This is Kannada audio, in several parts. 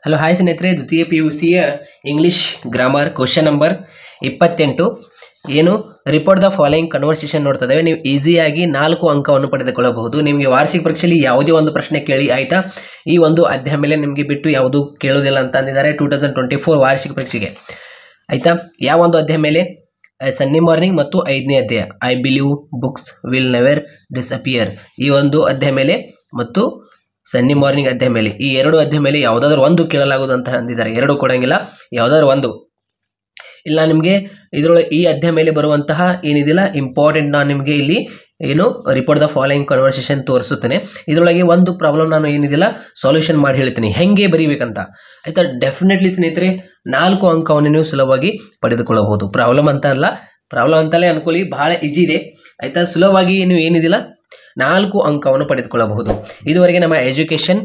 ಹಲೋ ಹಾಯ್ ಸ್ನೇಹಿತರೆ, ದ್ವಿತೀಯ PUCಯ ಇಂಗ್ಲೀಷ್ ಗ್ರಾಮರ್ ಕ್ವಶನ್ ನಂಬರ್ 28 ಏನು ರಿಪೋರ್ಟ್ ದ ಫಾಲೋಯಿಂಗ್ ಕನ್ವರ್ಸೇಷನ್ ನೋಡ್ತಾ ಇದ್ದೇವೆ. ನೀವು ಈಸಿಯಾಗಿ 4 ಅಂಕವನ್ನು ಪಡೆದುಕೊಳ್ಳಬಹುದು. ನಿಮಗೆ ವಾರ್ಷಿಕ ಪರೀಕ್ಷೆಯಲ್ಲಿ ಯಾವುದೇ ಒಂದು ಪ್ರಶ್ನೆ ಕೇಳಿ ಆಯಿತಾ, ಈ ಒಂದು ಅಧ್ಯಾಯ ಮೇಲೆ ನಿಮಗೆ ಬಿಟ್ಟು ಯಾವುದು ಕೇಳೋದಿಲ್ಲ ಅಂತ ಅಂದಿದ್ದಾರೆ 2024 ವಾರ್ಷಿಕ ಪರೀಕ್ಷೆಗೆ ಆಯಿತಾ. ಯಾವ ಒಂದು ಅಧ್ಯಾಯ ಮೇಲೆ? ಸನ್ನಿ ಮಾರ್ನಿಂಗ್ ಮತ್ತು 5ನೇ ಅಧ್ಯಾಯ I believe books will never disappear, ಈ ಒಂದು ಅಧ್ಯಾಯ ಮೇಲೆ ಮತ್ತು ಸನ್ನಿ ಮಾರ್ನಿಂಗ್ ಅಧ್ಯಾಯ ಮೇಲೆ, ಈ 2 ಅಧ್ಯಾಯ ಮೇಲೆ ಯಾವುದಾದ್ರೂ ಒಂದು ಕೇಳಲಾಗುವುದು ಅಂತ ಅಂದಿದ್ದಾರೆ. 2 ಕೊಡಂಗಿಲ್ಲ, ಯಾವುದಾದ್ರು ಒಂದು ಇಲ್ಲ. ನಿಮಗೆ ಇದರೊಳಗೆ ಈ ಅಧ್ಯಾಯ ಮೇಲೆ ಬರುವಂತಹ ಏನಿದಿಲ್ಲ ಇಂಪಾರ್ಟೆಂಟ್ ನಾನು ನಿಮಗೆ ಇಲ್ಲಿ ಏನು ರಿಪೋರ್ಟ್ ದ ಫಾಲೋಯಿಂಗ್ ಕನ್ವರ್ಸೇಷನ್ ತೋರಿಸುತ್ತೇನೆ. ಇದರೊಳಗೆ ಒಂದು ಪ್ರಾಬ್ಲಮ್ ನಾನು ಏನಿದಿಲ್ಲ ಸಾಲ್ಯೂಷನ್ ಮಾಡಿ ಹೇಳ್ತೀನಿ ಹೆಂಗೆ ಬರೀಬೇಕಂತ ಆಯಿತಾ. ಡೆಫಿನೆಟ್ಲಿ ಸ್ನೇಹಿತರೆ 4 ಅಂಕವನ್ನು ನೀವು ಸುಲಭವಾಗಿ ಪಡೆದುಕೊಳ್ಳಬಹುದು. ಪ್ರಾಬ್ಲಮ್ ಅಂತ ಅಲ್ಲ, ಪ್ರಾಬ್ಲಮ್ ಅಂತಲೇ ಅನ್ಕೊಳ್ಳಿ, ಬಹಳ ಈಜಿ ಇದೆ ಆಯಿತಾ. ಸುಲಭವಾಗಿ ನೀವು ಏನಿದಿಲ್ಲ 4 ಅಂಕವನ್ನು ಪಡೆದುಕೊಳ್ಳಬಹುದು. ಇದುವರೆಗೆ ನಮ್ಮ ಎಜುಕೇಷನ್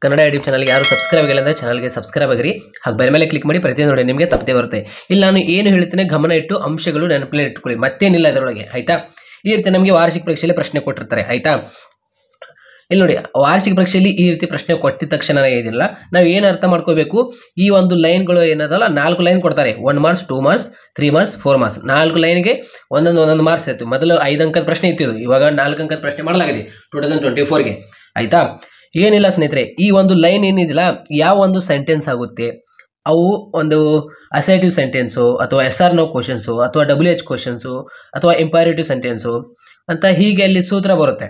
ಕನ್ನಡ ಯೂಟ್ಯೂಬ್ ಚಾನಲ್ಗೆ ಯಾರು ಸಬ್ಸ್ಕ್ರೈಬ್ ಆಗಿಲ್ಲ ಅಂದರೆ ಚಾನಲ್ಗೆ ಸಬ್ಸ್ಕ್ರೈಬ್ ಆಗಿರಿ, ಹಾಗೆ ಬೇರೆ ಮೇಲೆ ಕ್ಲಿಕ್ ಮಾಡಿ ಪ್ರತಿಯೊಂದು ನೋಡಿ ನಿಮಗೆ ತಪ್ಪದೇ ಬರುತ್ತೆ. ಇಲ್ಲಿ ನಾನು ಏನು ಹೇಳ್ತೇನೆ ಗಮನ ಇಟ್ಟು ಅಂಶಗಳು ನೆನಪಲ್ಲಿ ಇಟ್ಕೊಳ್ಳಿ, ಮತ್ತೇನಿಲ್ಲ ಇದರೊಳಗೆ ಆಯಿತಾ. ಈ ರೀತಿ ನಮಗೆ ವಾರ್ಷಿಕ ಪರೀಕ್ಷೆಯಲ್ಲಿ ಪ್ರಶ್ನೆ ಕೊಟ್ಟಿರ್ತಾರೆ ಆಯಿತಾ. ಇಲ್ಲಿ ನೋಡಿ, ವಾರ್ಷಿಕ ಪರೀಕ್ಷೆಯಲ್ಲಿ ಈ ರೀತಿ ಪ್ರಶ್ನೆ ಕೊಟ್ಟಿದ ತಕ್ಷಣ ಏನಿಲ್ಲ, ನಾವು ಏನು ಅರ್ಥ ಮಾಡ್ಕೋಬೇಕು, ಈ ಒಂದು ಲೈನ್ಗಳು ಏನದಲ್ಲ 4 ಲೈನ್ ಕೊಡ್ತಾರೆ. 1 ಮಾರ್ಕ್ಸ್ 2 ಮಾರ್ಕ್ಸ್ 3 ಮಾರ್ಕ್ಸ್ 4 ಮಾರ್ಕ್ಸ್, 4 ಲೈನ್ಗೆ ಒಂದೊಂದು ಮಾರ್ಕ್ಸ್ ಇತ್ತು. ಮೊದಲು 5 ಅಂಕದ ಪ್ರಶ್ನೆ ಇತ್ತು, ಇವಾಗ 4 ಅಂಕದ ಪ್ರಶ್ನೆ ಮಾಡಲಾಗಿದೆ 2024ಗೆ ಆಯಿತಾ. ಏನಿಲ್ಲ ಸ್ನೇಹಿತರೆ, ಈ ಒಂದು ಲೈನ್ ಏನಿದಿಲ್ಲ ಯಾವ ಒಂದು ಸೆಂಟೆನ್ಸ್ ಆಗುತ್ತೆ, ಅವು ಒಂದು ಅಸರ್ಟಿವ್ ಸೆಂಟೆನ್ಸು ಅಥವಾ SR ನೋ ಕ್ವಶನ್ಸು ಅಥವಾ WH ಕ್ವಶನ್ಸು ಅಥವಾ ಇಂಪೇರೇಟಿವ್ ಸೆಂಟೆನ್ಸು ಅಂತ ಹೀಗೆ ಅಲ್ಲಿ ಸೂತ್ರ ಬರುತ್ತೆ.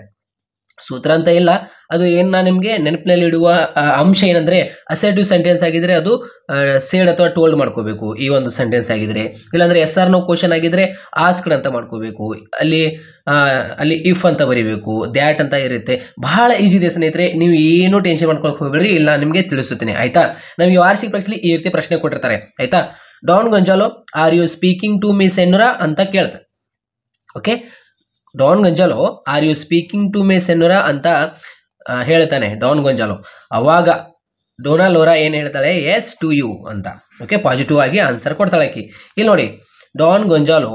ಸೂತ್ರ ಅಂತ ಇಲ್ಲ, ಅದು ಏನು ನಾನು ನಿಮಗೆ ನೆನಪಿನಲ್ಲಿ ಇಡುವ ಅಂಶ ಏನಂದರೆ, ಅಸರ್ಟಿವ್ ಸೆಂಟೆನ್ಸ್ ಆಗಿದ್ರೆ ಅದು ಸೇಡ್ ಅಥವಾ ಟೋಲ್ಡ್ ಮಾಡ್ಕೋಬೇಕು ಈ ಒಂದು ಸೆಂಟೆನ್ಸ್ ಆಗಿದ್ರೆ. ಇಲ್ಲಾಂದರೆ SR ನೋ ಕ್ವಶನ್ ಆಗಿದ್ರೆ ಆಸ್ಕ್ಡ್ ಅಂತ ಮಾಡ್ಕೋಬೇಕು, ಅಲ್ಲಿ ಇಫ್ ಅಂತ ಬರೀಬೇಕು, ದ್ಯಾಟ್ ಅಂತ ಇರುತ್ತೆ. ಬಹಳ ಈಸಿ ಇದೆ ಸ್ನೇಹಿತರೆ, ನೀವು ಏನು ಟೆನ್ಷನ್ ಮಾಡ್ಕೊಳಕ್ಕೆ ಹೋಗ್ಬೇಡ್ರಿ, ಇಲ್ಲ ನಿಮಗೆ ತಿಳಿಸುತ್ತೇನೆ ಆಯಿತಾ. ನಮಗೆ ವಾರ್ಷಿಕ ಪರೀಕ್ಷೆಯಲ್ಲಿ ಈ ರೀತಿ ಪ್ರಶ್ನೆ ಕೊಟ್ಟಿರ್ತಾರೆ ಆಯಿತಾ. Don Gonzalo are you speaking to me senora ಅಂತ ಕೇಳ್ತಾರೆ. Okay, Don Gonzalo are you speaking to me senora ಅಂತ ಹೇಳ್ತಾನೆ ಡಾನ್ ಗೊಂಜಾಲೋ. ಅವಾಗ ಡೋನಾ ಲೋರಾ ಏನು ಹೇಳ್ತಾಳೆ, ಎಸ್ ಟು ಯು ಅಂತ. ಓಕೆ, ಪಾಸಿಟಿವ್ ಆಗಿ ಆನ್ಸರ್ ಕೊಡ್ತಾಳೆ ಆಕಿ. ಇಲ್ಲಿ ನೋಡಿ, Don Gonzalo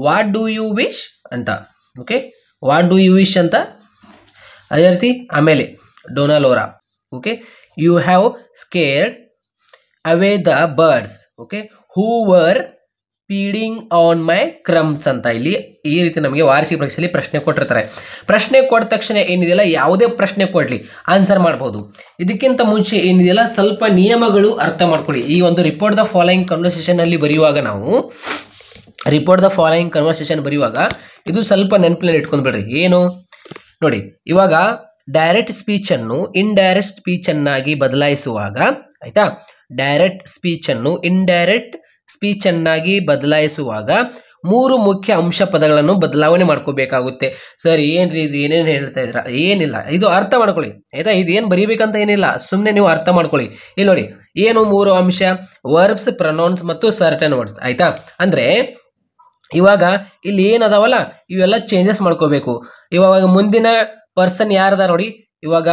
what do you wish ಅಂತ. Okay, what do you wish ಅಂತ. ಅದೇ ರೀತಿ ಆಮೇಲೆ Dona Laura, okay, you have scared away the birds, okay, who were feeding on my crumbs ಅಂತ. ಇಲ್ಲಿ ಈ ರೀತಿ ನಮಗೆ ವಾರ್ಷಿಕ ಪರೀಕ್ಷೆಯಲ್ಲಿ ಪ್ರಶ್ನೆ ಕೊಟ್ಟಿರ್ತಾರೆ. ಪ್ರಶ್ನೆ ಕೊಟ್ಟ ತಕ್ಷಣ ಏನಿದೆಯಲ್ಲ, ಯಾವುದೇ ಪ್ರಶ್ನೆ ಕೊಡಲಿ ಆನ್ಸರ್ ಮಾಡ್ಬೋದು. ಇದಕ್ಕಿಂತ ಮುಂಚೆ ಏನಿದೆಯಲ್ಲ ಸ್ವಲ್ಪ ನಿಯಮಗಳು ಅರ್ಥ ಮಾಡ್ಕೊಳ್ಳಿ. ಈ ಒಂದು ರಿಪೋರ್ಟ್ ದ ಫಾಲೋಯಿಂಗ್ ಕನ್ವರ್ಸೇಷನಲ್ಲಿ ಬರೆಯುವಾಗ, ನಾವು ರಿಪೋರ್ಟ್ ದ ಫಾಲೋಯಿಂಗ್ ಕನ್ವರ್ಸೇಷನ್ ಬರೆಯುವಾಗ ಇದು ಸ್ವಲ್ಪ ನೆನಪಿನಲ್ಲಿ ಇಟ್ಕೊಂಡ್ಬಿಡ್ರಿ. ಏನು ನೋಡಿ, ಇವಾಗ ಡೈರೆಕ್ಟ್ ಸ್ಪೀಚನ್ನು ಇಂಡೈರೆಕ್ಟ್ ಸ್ಪೀಚನ್ನಾಗಿ ಬದಲಾಯಿಸುವಾಗ ಆಯಿತಾ, ಡೈರೆಕ್ಟ್ ಸ್ಪೀಚನ್ನು ಇಂಡೈರೆಕ್ಟ್ ಸ್ಪೀಚನ್ನಾಗಿ ಬದಲಾಯಿಸುವಾಗ 3 ಮುಖ್ಯ ಅಂಶ ಪದಗಳನ್ನು ಬದಲಾವಣೆ ಮಾಡ್ಕೋಬೇಕಾಗುತ್ತೆ. ಸರ್ ಏನ್ರಿ ಇದು, ಏನೇನು ಹೇಳ್ತಾ ಇದ್ರ? ಏನಿಲ್ಲ, ಇದು ಅರ್ಥ ಮಾಡ್ಕೊಳ್ಳಿ ಆಯಿತಾ. ಇದು ಏನು ಬರೀಬೇಕಂತ ಏನಿಲ್ಲ, ಸುಮ್ಮನೆ ನೀವು ಅರ್ಥ ಮಾಡ್ಕೊಳ್ಳಿ. ಇಲ್ಲಿ ನೋಡಿ, ಏನು 3 ಅಂಶ, ವರ್ಬ್ಸ್, ಪ್ರೊನೌನ್ಸ್ ಮತ್ತು ಸರ್ಟನ್ ವರ್ಡ್ಸ್ ಆಯಿತಾ. ಅಂದರೆ ಇವಾಗ ಇಲ್ಲಿ ಏನದಾವಲ್ಲ ಇವೆಲ್ಲ ಚೇಂಜಸ್ ಮಾಡ್ಕೋಬೇಕು. ಇವಾಗ ಮುಂದಿನ ಪರ್ಸನ್ ಯಾರದ ನೋಡಿ, ಇವಾಗ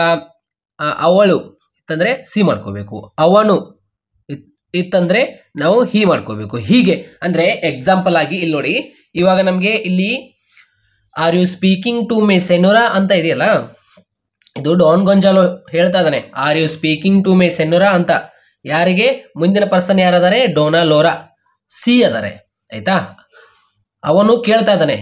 ಅವಳು ಇತ್ತಂದರೆ ಸಿ ಮಾಡ್ಕೋಬೇಕು, ಅವನು ಇತ್ತಂದರೆ ನಾವು ಹಿ ಮಾಡ್ಕೋಬೇಕು. ಹೀಗೆ ಅಂದರೆ ಎಕ್ಸಾಂಪಲ್ ಆಗಿ ಇಲ್ಲಿ ನೋಡಿ, ಇವಾಗ ನಮಗೆ ಇಲ್ಲಿ are you speaking to me senora ಅಂತ ಇದೆಯಲ್ಲ, ಇದು ಡಾನ್ ಗೊಂಜಾಲೋ ಹೇಳ್ತಾ ಇದ್ದಾನೆ are you speaking to me senora ಅಂತ. ಯಾರಿಗೆ? ಮುಂದಿನ ಪರ್ಸನ್ ಯಾರದಾರೆ? ಡೋನಾ ಲೋರಾ, ಸಿ ಅದಾರೆ ಆಯಿತಾ. ಅವನು ಕೇಳ್ತಾ ಇದ್ದಾನೆ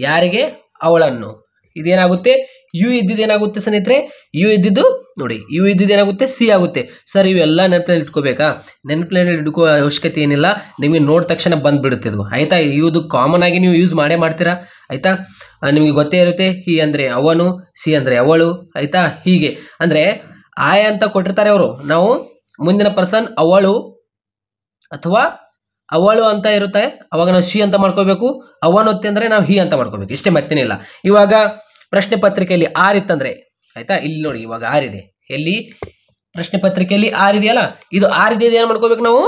ಯಾರಿಗೆ? ಅವಳನ್ನು. ಇದೇನಾಗುತ್ತೆ, ಯು ಇದ್ದಿದ್ದು ಏನಾಗುತ್ತೆ ಸ್ನೇಹಿತರೆ, ಯು ಇದ್ದಿದ್ದು ನೋಡಿ, ಯು ಇದ್ದಿದ್ದು ಏನಾಗುತ್ತೆ, ಸಿ ಆಗುತ್ತೆ. ಸರ್ ಇವೆಲ್ಲ ನೆನಪಿನಲ್ಲಿ ಇಟ್ಕೋಬೇಕಾ? ನೆನಪಿನಲ್ಲಿ ಇಟ್ಕೋ ಅವಶ್ಯಕತೆ ಏನಿಲ್ಲ, ನಿಮಗೆ ನೋಡಿದ ತಕ್ಷಣ ಬಂದುಬಿಡುತ್ತೆ ಇದು ಆಯಿತಾ. ಇದು ಕಾಮನ್ ಆಗಿ ನೀವು ಯೂಸ್ ಮಾಡೇ ಮಾಡ್ತೀರಾ ಆಯಿತಾ. ನಿಮಗೆ ಗೊತ್ತೇ ಇರುತ್ತೆ, ಹಿ ಅಂದರೆ ಅವನು, ಸಿ ಅಂದರೆ ಅವಳು ಆಯಿತಾ. ಹೀಗೆ ಅಂದರೆ ಆಯ್ ಅಂತ ಕೊಟ್ಟಿರ್ತಾರೆ ಅವರು, ನಾವು ಮುಂದಿನ ಪರ್ಸನ್ ಅವಳು ಅಥವಾ ಅವಳು ಅಂತ ಇರುತ್ತೆ, ಅವಾಗ ನಾವು ಸಿ ಅಂತ ಮಾಡ್ಕೋಬೇಕು. ಅವನೊತ್ತೆ ಅಂದರೆ ನಾವು ಹಿ ಅಂತ ಮಾಡ್ಕೋಬೇಕು, ಇಷ್ಟೇ, ಮತ್ತೇನಿಲ್ಲ. ಇವಾಗ ಪ್ರಶ್ನೆ ಪತ್ರಿಕೆಯಲ್ಲಿ ಆರ್ ಇತ್ತಂದರೆ ಆಯಿತಾ, ಇಲ್ಲಿ ನೋಡಿ ಇವಾಗ ಆರಿದೆ, ಎಲ್ಲಿ ಪ್ರಶ್ನೆ ಪತ್ರಿಕೆಯಲ್ಲಿ ಆರಿದೆಯಲ್ಲ, ಇದು ಆರಿದೆ ಏನು ಮಾಡ್ಕೋಬೇಕು ನಾವು,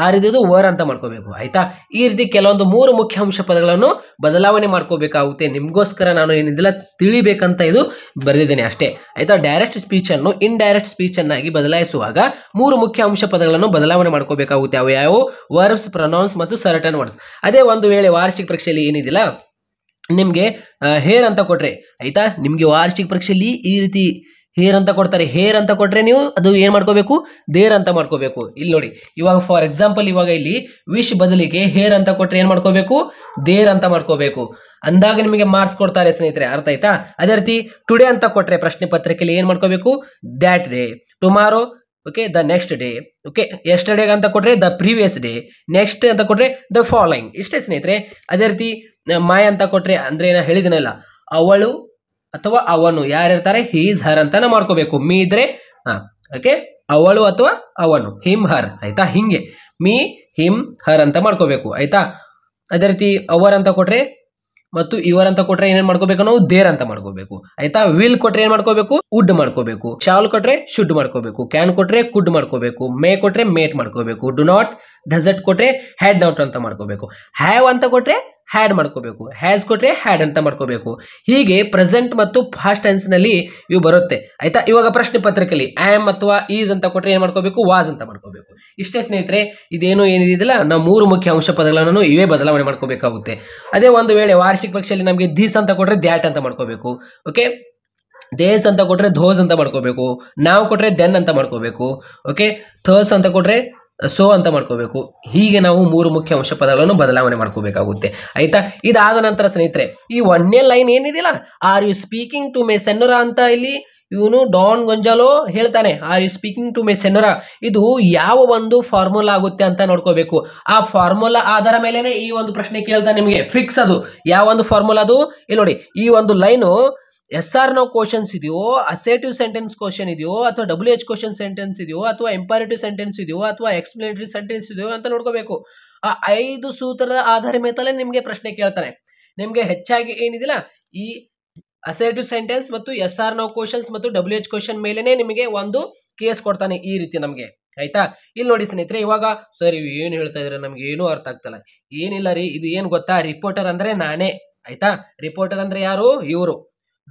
ಆರಿದ್ದು ವರ್ ಅಂತ ಮಾಡ್ಕೋಬೇಕು ಆಯಿತಾ. ಈ ರೀತಿ ಕೆಲವೊಂದು 3 ಮುಖ್ಯ ಅಂಶ ಪದಗಳನ್ನು ಬದಲಾವಣೆ ಮಾಡ್ಕೋಬೇಕಾಗುತ್ತೆ. ನಿಮಗೋಸ್ಕರ ನಾನು ಏನಿದಿಲ್ಲ ತಿಳಿಬೇಕಂತ ಇದು ಬರೆದಿದ್ದೇನೆ ಅಷ್ಟೇ ಆಯಿತಾ. ಡೈರೆಕ್ಟ್ ಸ್ಪೀಚನ್ನು ಇಂಡೈರೆಕ್ಟ್ ಸ್ಪೀಚನ್ನಾಗಿ ಬದಲಾಯಿಸುವಾಗ 3 ಮುಖ್ಯ ಅಂಶ ಪದಗಳನ್ನು ಬದಲಾವಣೆ ಮಾಡ್ಕೋಬೇಕಾಗುತ್ತೆ. ಅವು ಯಾವುವು? ವರ್ಬ್ಸ್, ಪ್ರೊನೌನ್ಸ್ ಮತ್ತು ಸರ್ಟನ್ ವರ್ಡ್ಸ್. ಅದೇ ಒಂದು ವೇಳೆ ವಾರ್ಷಿಕ ಪರೀಕ್ಷೆಯಲ್ಲಿ ಏನಿದಿಲ್ಲ ನಿಮಗೆ ಹೇರ್ ಅಂತ ಕೊಟ್ರೆ ಆಯಿತಾ, ನಿಮಗೆ ವಾರ್ಷಿಕ ಪರೀಕ್ಷೆಯಲ್ಲಿ ಈ ರೀತಿ ಹೇರ್ ಅಂತ ಕೊಡ್ತಾರೆ, ಹೇರ್ ಅಂತ ಕೊಟ್ರೆ ನೀವು ಅದು ಏನು ಮಾಡ್ಕೋಬೇಕು, ದೇರ್ ಅಂತ ಮಾಡ್ಕೋಬೇಕು. ಇಲ್ಲಿ ನೋಡಿ, ಇವಾಗ ಫಾರ್ ಎಕ್ಸಾಂಪಲ್ ಇವಾಗ ಇಲ್ಲಿ ವಿಶ್ ಬದಲಿಗೆ ಹೇರ್ ಅಂತ ಕೊಟ್ರೆ ಏನು ಮಾಡ್ಕೋಬೇಕು, ದೇರ್ ಅಂತ ಮಾಡ್ಕೋಬೇಕು. ಅಂದಾಗ ನಿಮಗೆ ಮಾರ್ಕ್ಸ್ ಕೊಡ್ತಾರೆ ಸ್ನೇಹಿತರೆ, ಅರ್ಥ ಆಯ್ತಾ? ಅದೇ ರೀತಿ ಟುಡೇ ಅಂತ ಕೊಟ್ರೆ ಪ್ರಶ್ನೆ ಪತ್ರಿಕೆಯಲ್ಲಿ ಏನು ಮಾಡ್ಕೋಬೇಕು, that day, tomorrow okay the next day, okay yesterday ಅಂತ ಕೊಟ್ರೆ ದ ಪ್ರೀವಿಯಸ್ ಡೇ, ನೆಕ್ಸ್ಟ್ ಅಂತ ಕೊಟ್ರೆ ದ ಫಾಲೋಯಿಂಗ್. ಇಷ್ಟೇ ಸ್ನೇಹಿತರೆ. ಅದೇ ರೀತಿ ಮೈ ಅಂತ ಕೊಟ್ರೆ ಅಂದ್ರೆ ಏನು ಹೇಳಿದನಲ್ಲ, ಅವಳು ಅಥವಾ ಅವನು ಯಾರಿರ್ತಾರೆ, ಹೀಸ್ ಹರ್ ಅಂತಾನೆ ಮಾಡ್ಕೋಬೇಕು. ಮೀ ಇದ್ರೆ ಓಕೆ ಅವಳು ಅಥವಾ ಅವನು, ಹಿಮ್ ಹರ್ ಆಯ್ತಾ. ಹಿಂಗೆ ಮೀ ಹಿಮ್ ಹರ್ ಅಂತ ಮಾಡ್ಕೋಬೇಕು ಆಯ್ತಾ. ಅದೇ ರೀತಿ ಅವರ್ ಅಂತ ಕೊಟ್ರೆ ಮತ್ತು ಇವರ್ ಅಂತ ಕೊಟ್ರೆ ಏನೇನ್ ಮಾಡ್ಕೋಬೇಕು ನಾವು, ದೇರ್ ಅಂತ ಮಾಡ್ಕೋಬೇಕು ಆಯ್ತಾ. ವಿಲ್ ಕೊಟ್ರೆ ಏನ್ ಮಾಡ್ಕೋಬೇಕು, ವುಡ್ ಮಾಡ್ಕೋಬೇಕು. ಶಾಲ್ ಕೊಟ್ರೆ ಶುಡ್ ಮಾಡ್ಕೋಬೇಕು. ಕ್ಯಾನ್ ಕೊಟ್ರೆ ಕುಡ್ ಮಾಡ್ಕೋಬೇಕು. ಮೇ ಕೊಟ್ರೆ ಮೇಟ್ ಮಾಡ್ಕೋಬೇಕು. ಡು ನಾಟ್ ಡಸಟ್ ಕೊಟ್ರೆ ಹ್ಯಾಡ್ ನಾಟ್ ಅಂತ ಮಾಡ್ಕೋಬೇಕು. ಹ್ಯಾವ್ ಅಂತ ಕೊಟ್ರೆ ಹ್ಯಾಡ್ ಮಾಡ್ಕೋಬೇಕು. ಹ್ಯಾಸ್ ಕೊಟ್ರೆ ಹ್ಯಾಡ್ ಅಂತ ಮಾಡ್ಕೋಬೇಕು. ಹೀಗೆ ಪ್ರೆಸೆಂಟ್ ಮತ್ತು ಪಾಸ್ಟ್ ಟೆನ್ಸ್ ನಲ್ಲಿ ಇವು ಬರುತ್ತೆ ಆಯ್ತಾ. ಇವಾಗ ಪ್ರಶ್ನೆ ಪತ್ರಿಕೆಯಲ್ಲಿ ಆಮ್ ಅಥವಾ ಈಸ್ ಅಂತ ಕೊಟ್ರೆ ಏನ್ ಮಾಡ್ಕೋಬೇಕು, ವಾಸ್ ಅಂತ ಮಾಡ್ಕೋಬೇಕು. ಇಷ್ಟೇ ಸ್ನೇಹಿತರೆ. ಇದೇನು ಏನಿದಿಲ್ಲ, ನಾವು 3 ಮುಖ್ಯ ಅಂಶ ಪದಗಳನ್ನು ಇವೇ ಬದಲಾವಣೆ ಮಾಡ್ಕೋಬೇಕಾಗುತ್ತೆ. ಅದೇ ಒಂದು ವೇಳೆ ವಾರ್ಷಿಕ ಪರೀಕ್ಷೆಯಲ್ಲಿ ನಮಗೆ ದಿಸ್ ಅಂತ ಕೊಟ್ರೆ ದ್ಯಾಟ್ ಅಂತ ಮಾಡ್ಕೋಬೇಕು. ಓಕೆ ದೇಸ್ ಅಂತ ಕೊಟ್ರೆ ಧೋಸ್ ಅಂತ ಮಾಡ್ಕೋಬೇಕು. ನಾವು ಕೊಟ್ರೆ ದೆನ್ ಅಂತ ಮಾಡ್ಕೋಬೇಕು. ಓಕೆ ಥರ್ಸ್ ಅಂತ ಕೊಟ್ರೆ ಸೋ ಅಂತ ಮಾಡ್ಕೋಬೇಕು. ಹೀಗೆ ನಾವು 3 ಮುಖ್ಯ ಅಂಶ ಪದಗಳನ್ನು ಬದಲಾವಣೆ ಮಾಡ್ಕೋಬೇಕಾಗುತ್ತೆ ಆಯ್ತಾ. ಇದಾದ ನಂತರ ಸ್ನೇಹಿತರೆ, ಈ 1ನೇ ಲೈನ್ ಏನಿದೆಯಲ್ಲ, are you speaking to me senora ಅಂತ ಇಲ್ಲಿ ಇವನು ಡಾನ್ ಗೊಂಜಾಲೋ ಹೇಳ್ತಾನೆ. Are you speaking to me senora, ಇದು ಯಾವ ಒಂದು ಫಾರ್ಮುಲಾ ಆಗುತ್ತೆ ಅಂತ ನೋಡ್ಕೋಬೇಕು. ಆ ಫಾರ್ಮುಲಾ ಆಧಾರ ಮೇಲೆನೆ ಈ ಒಂದು ಪ್ರಶ್ನೆ ಕೇಳ್ತಾನೆ ನಿಮಗೆ. ಫಿಕ್ಸ್ ಅದು ಯಾವ ಒಂದು ಫಾರ್ಮುಲಾ ಅದು. ಇಲ್ಲಿ ನೋಡಿ, ಈ ಒಂದು line yes or no questions ಇದೆಯೋ, ಅಸೇಟಿವ್ ಸೆಂಟೆನ್ಸ್ ಕ್ವಶನ್ ಇದೆಯೋ, ಅಥವಾ WH ಕ್ವಶನ್ ಸೆಂಟೆನ್ಸ್ ಇದೆಯೋ, ಅಥವಾ ಎಂಪಾರೇಟಿವ್ ಸೆಂಟೆನ್ಸ್ ಇದೆಯೋ, ಅಥವಾ ಎಕ್ಸ್ಪ್ಲನೇಟರಿ ಸೆಂಟೆನ್ಸ್ ಇದೆಯೋ ಅಂತ ನೋಡ್ಕೋಬೇಕು. ಆ 5 ಸೂತ್ರದ ಆಧಾರ ಮೇಲೆ ನಿಮಗೆ ಪ್ರಶ್ನೆ ಕೇಳ್ತಾನೆ. ನಿಮಗೆ ಹೆಚ್ಚಾಗಿ ಏನಿದಿಲ್ಲ, ಈ ಅಸೇಟಿವ್ ಸೆಂಟೆನ್ಸ್ ಮತ್ತು ಎಸ್ ಆರ್ ನೋ ಕ್ವಶನ್ಸ್ ಮತ್ತು WH ಕ್ವಶನ್ ಮೇಲೆನೆ ನಿಮಗೆ ಒಂದು ಕೇಸ್ ಕೊಡ್ತಾನೆ ಈ ರೀತಿ ನಮಗೆ ಆಯ್ತಾ. ಇಲ್ಲಿ ನೋಡಿ ಸ್ನೇಹಿತರೆ, ಇವಾಗ ಸರ್ ಇವು ಏನು ಹೇಳ್ತಾ ಇದ್ರೆ ನಮ್ಗೆ ಏನೂ ಅರ್ಥ ಆಗ್ತಲ್ಲ. ಏನಿಲ್ಲ ರೀ, ಇದು ಏನು ಗೊತ್ತಾ, ರಿಪೋರ್ಟರ್ ಅಂದ್ರೆ ನಾನೇ ಆಯ್ತಾ. ರಿಪೋರ್ಟರ್ ಅಂದ್ರೆ ಯಾರು, ಇವರು